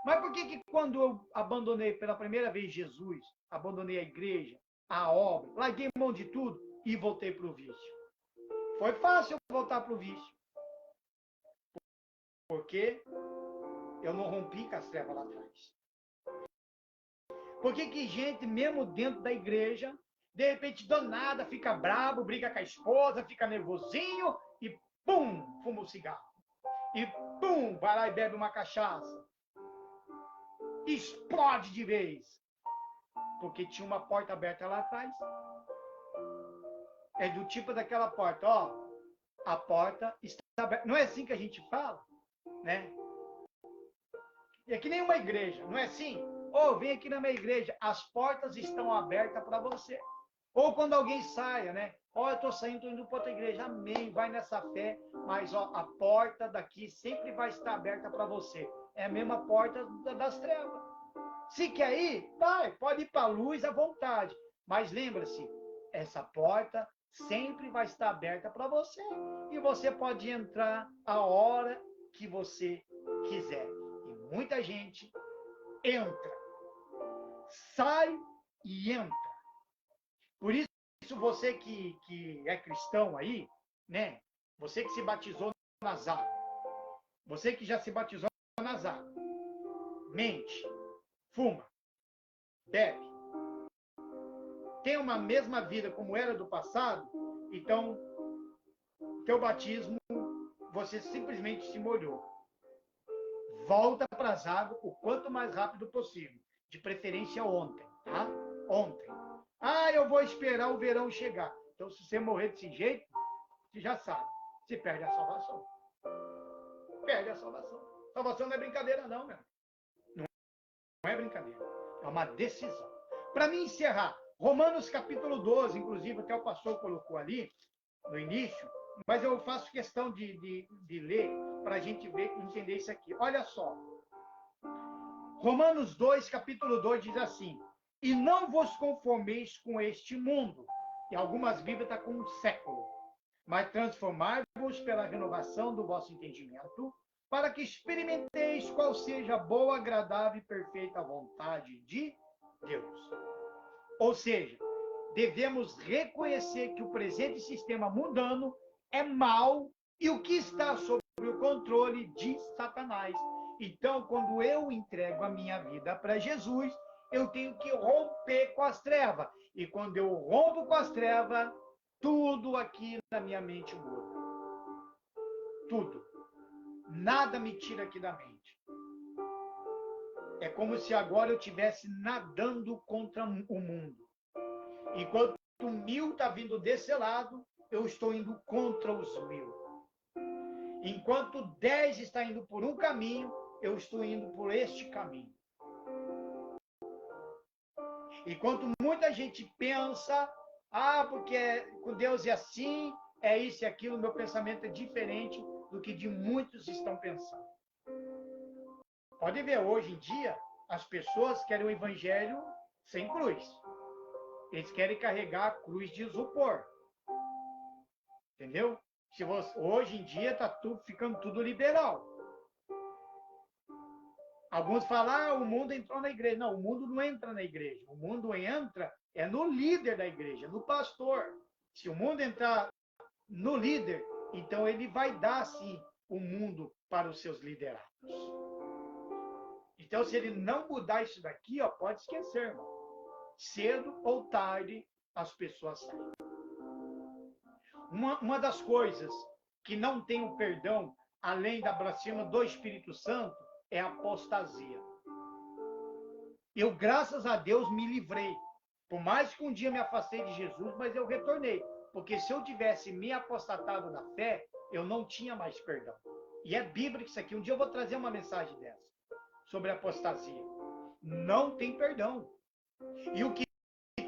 Mas por que quando eu abandonei pela primeira vez Jesus, abandonei a igreja, a obra, larguei mão de tudo e voltei para o vício? Foi fácil voltar para o vício. Porque eu não rompi com as trevas lá atrás. Por que gente, mesmo dentro da igreja, de repente, do nada, fica bravo, briga com a esposa, fica nervosinho e pum, fuma um cigarro. E pum, vai lá e bebe uma cachaça. Explode de vez. Porque tinha uma porta aberta lá atrás. É do tipo daquela porta, ó. A porta está aberta. Não é assim que a gente fala, né? É que nem uma igreja, não é assim? Vem aqui na minha igreja, as portas estão abertas para você. Ou quando alguém saia, né? Eu estou saindo, estou indo para outra igreja, amém, vai nessa fé, mas a porta daqui sempre vai estar aberta para você. É a mesma porta das trevas. Se quer ir, vai, pode ir para a luz à vontade. Mas lembra-se, essa porta sempre vai estar aberta para você. E você pode entrar a hora que você quiser. E muita gente entra, sai e entra. Por isso, você que é cristão aí, né? Você que se batizou nas águas, você que já se batizou nas águas, mente, fuma, bebe, tem uma mesma vida como era do passado, então, teu batismo, você simplesmente se molhou. Volta para as águas o quanto mais rápido possível. De preferência ontem, tá? Ontem. Eu vou esperar o verão chegar. Então, se você morrer desse jeito, você já sabe. Você perde a salvação. Perde a salvação. Salvação não é brincadeira, não, meu. Não é brincadeira. É uma decisão. Para mim encerrar, Romanos capítulo 12, inclusive, até o pastor colocou ali, no início, mas eu faço questão de ler para a gente ver, entender isso aqui. Olha só. Romanos 2, capítulo 2, diz assim: e não vos conformeis com este mundo. E algumas Bíblias estão com um século. Mas transformai-vos pela renovação do vosso entendimento, para que experimenteis qual seja a boa, agradável e perfeita vontade de Deus. Ou seja, devemos reconhecer que o presente sistema mundano é mau e o que está sob o controle de Satanás. Então, quando eu entrego a minha vida para Jesus, eu tenho que romper com as trevas. E quando eu rompo com as trevas, tudo aqui na minha mente muda. Tudo. Nada me tira aqui da mente. É como se agora eu estivesse nadando contra o mundo. Enquanto 1000 está vindo desse lado, eu estou indo contra os 1000. Enquanto 10 está indo por um caminho, eu estou indo por este caminho. Enquanto muita gente pensa, porque com Deus é assim, é isso e aquilo, meu pensamento é diferente do que de muitos estão pensando. Pode ver, hoje em dia, as pessoas querem o evangelho sem cruz. Eles querem carregar a cruz de isopor. Entendeu? Hoje em dia está ficando tudo liberal. Alguns falam, o mundo entrou na igreja. Não, o mundo não entra na igreja. O mundo entra no líder da igreja, no pastor. Se o mundo entrar no líder, então ele vai dar, sim, o mundo para os seus liderados. Então, se ele não mudar isso daqui, pode esquecer, irmão. Cedo ou tarde, as pessoas saem. Uma das coisas que não tem o perdão, além da blasfêmia do Espírito Santo, é a apostasia. Eu, graças a Deus, me livrei. Por mais que um dia me afastei de Jesus, mas eu retornei. Porque se eu tivesse me apostatado da fé, eu não tinha mais perdão. E é bíblico isso aqui. Um dia eu vou trazer uma mensagem dessa, sobre apostasia. Não tem perdão. E o que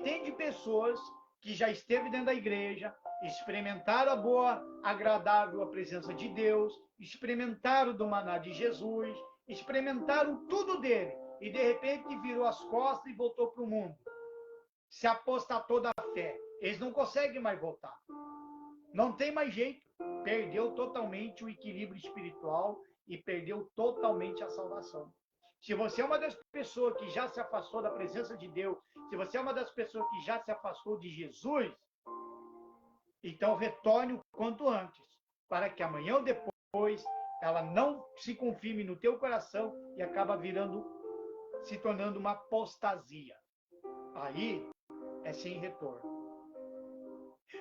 tem de pessoas que já esteve dentro da igreja, experimentaram a boa, agradável a presença de Deus, experimentaram do maná de Jesus, experimentaram tudo dele, e de repente virou as costas e voltou para o mundo. Se apostatou da fé. Eles não conseguem mais voltar. Não tem mais jeito. Perdeu totalmente o equilíbrio espiritual e perdeu totalmente a salvação. Se você é uma das pessoas que já se afastou da presença de Deus, se você é uma das pessoas que já se afastou de Jesus, então retorne o quanto antes, para que amanhã ou depois ela não se confirme no teu coração e acaba se tornando uma apostasia. Aí é sem retorno.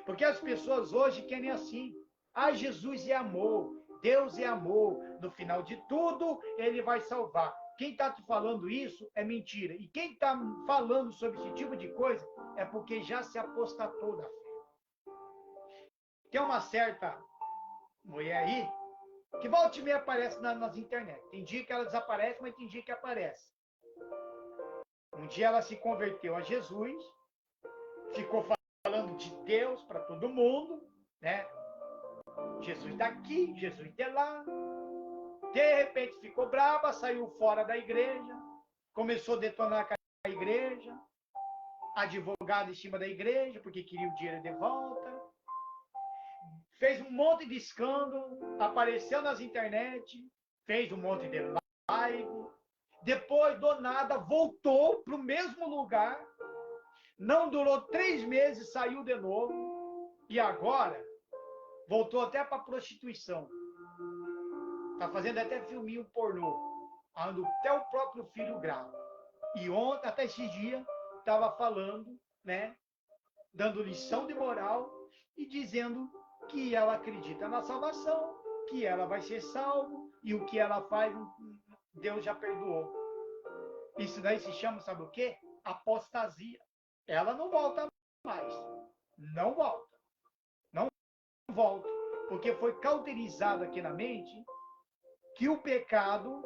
Porque as pessoas hoje querem assim. Jesus é amor, Deus é amor. No final de tudo, ele vai salvar. Quem está te falando isso é mentira. E quem está falando sobre esse tipo de coisa é porque já se apostatou da fé. Tem uma certa mulher aí que volta e meia aparece nas internet. Tem dia que ela desaparece, mas tem dia que aparece. Um dia ela se converteu a Jesus, ficou falando de Deus para todo mundo, né? Jesus daqui, Jesus de lá. De repente ficou brava, saiu fora da igreja, começou a detonar com a igreja, advogado em cima da igreja, porque queria o dinheiro de volta. Fez um monte de escândalo, apareceu nas internet, fez um monte de live. Depois, do nada, voltou para o mesmo lugar. Não durou 3 meses, saiu de novo. E agora, voltou até para a prostituição. Está fazendo até filminho pornô. Até o próprio filho grava. E ontem, até esse dia, estava falando, né? Dando lição de moral e dizendo que ela acredita na salvação, que ela vai ser salvo, e o que ela faz, Deus já perdoou. Isso daí se chama, sabe o quê? Apostasia. Ela não volta mais. Não volta. Não volta. Porque foi cauterizado aqui na mente que o pecado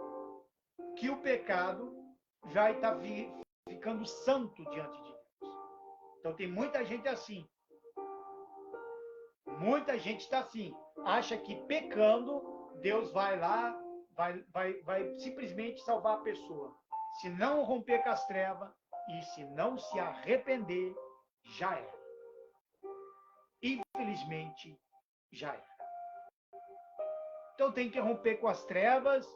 já está ficando santo diante de Deus. Então tem muita gente assim. Muita gente está assim. Acha que pecando, Deus vai lá, vai simplesmente salvar a pessoa. Se não romper com as trevas e se não se arrepender, já era. Infelizmente, já era. Então tem que romper com as trevas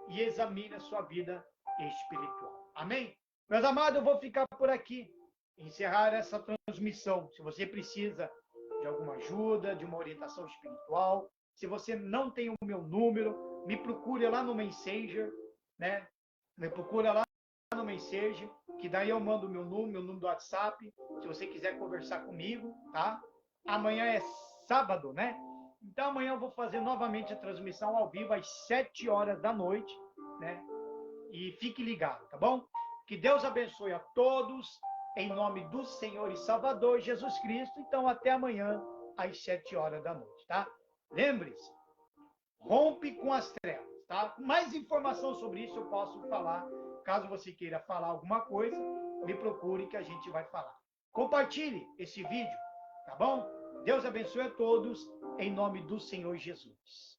e examine a sua vida espiritual. Amém? Meus amados, eu vou ficar por aqui. Encerrar essa transmissão. Se você precisa de alguma ajuda, de uma orientação espiritual, se você não tem o meu número, me procure lá no Messenger, né? Me procura lá no Messenger, que daí eu mando meu número do WhatsApp, se você quiser conversar comigo, tá? Amanhã é sábado, né? Então amanhã eu vou fazer novamente a transmissão ao vivo às 7 horas da noite, né? E fique ligado, tá bom? Que Deus abençoe a todos, em nome do Senhor e Salvador Jesus Cristo. Então até amanhã às 7 horas da noite, tá? Lembre-se, rompe com as trevas, tá? Mais informação sobre isso eu posso falar. Caso você queira falar alguma coisa, me procure que a gente vai falar. Compartilhe esse vídeo, tá bom? Deus abençoe a todos, em nome do Senhor Jesus.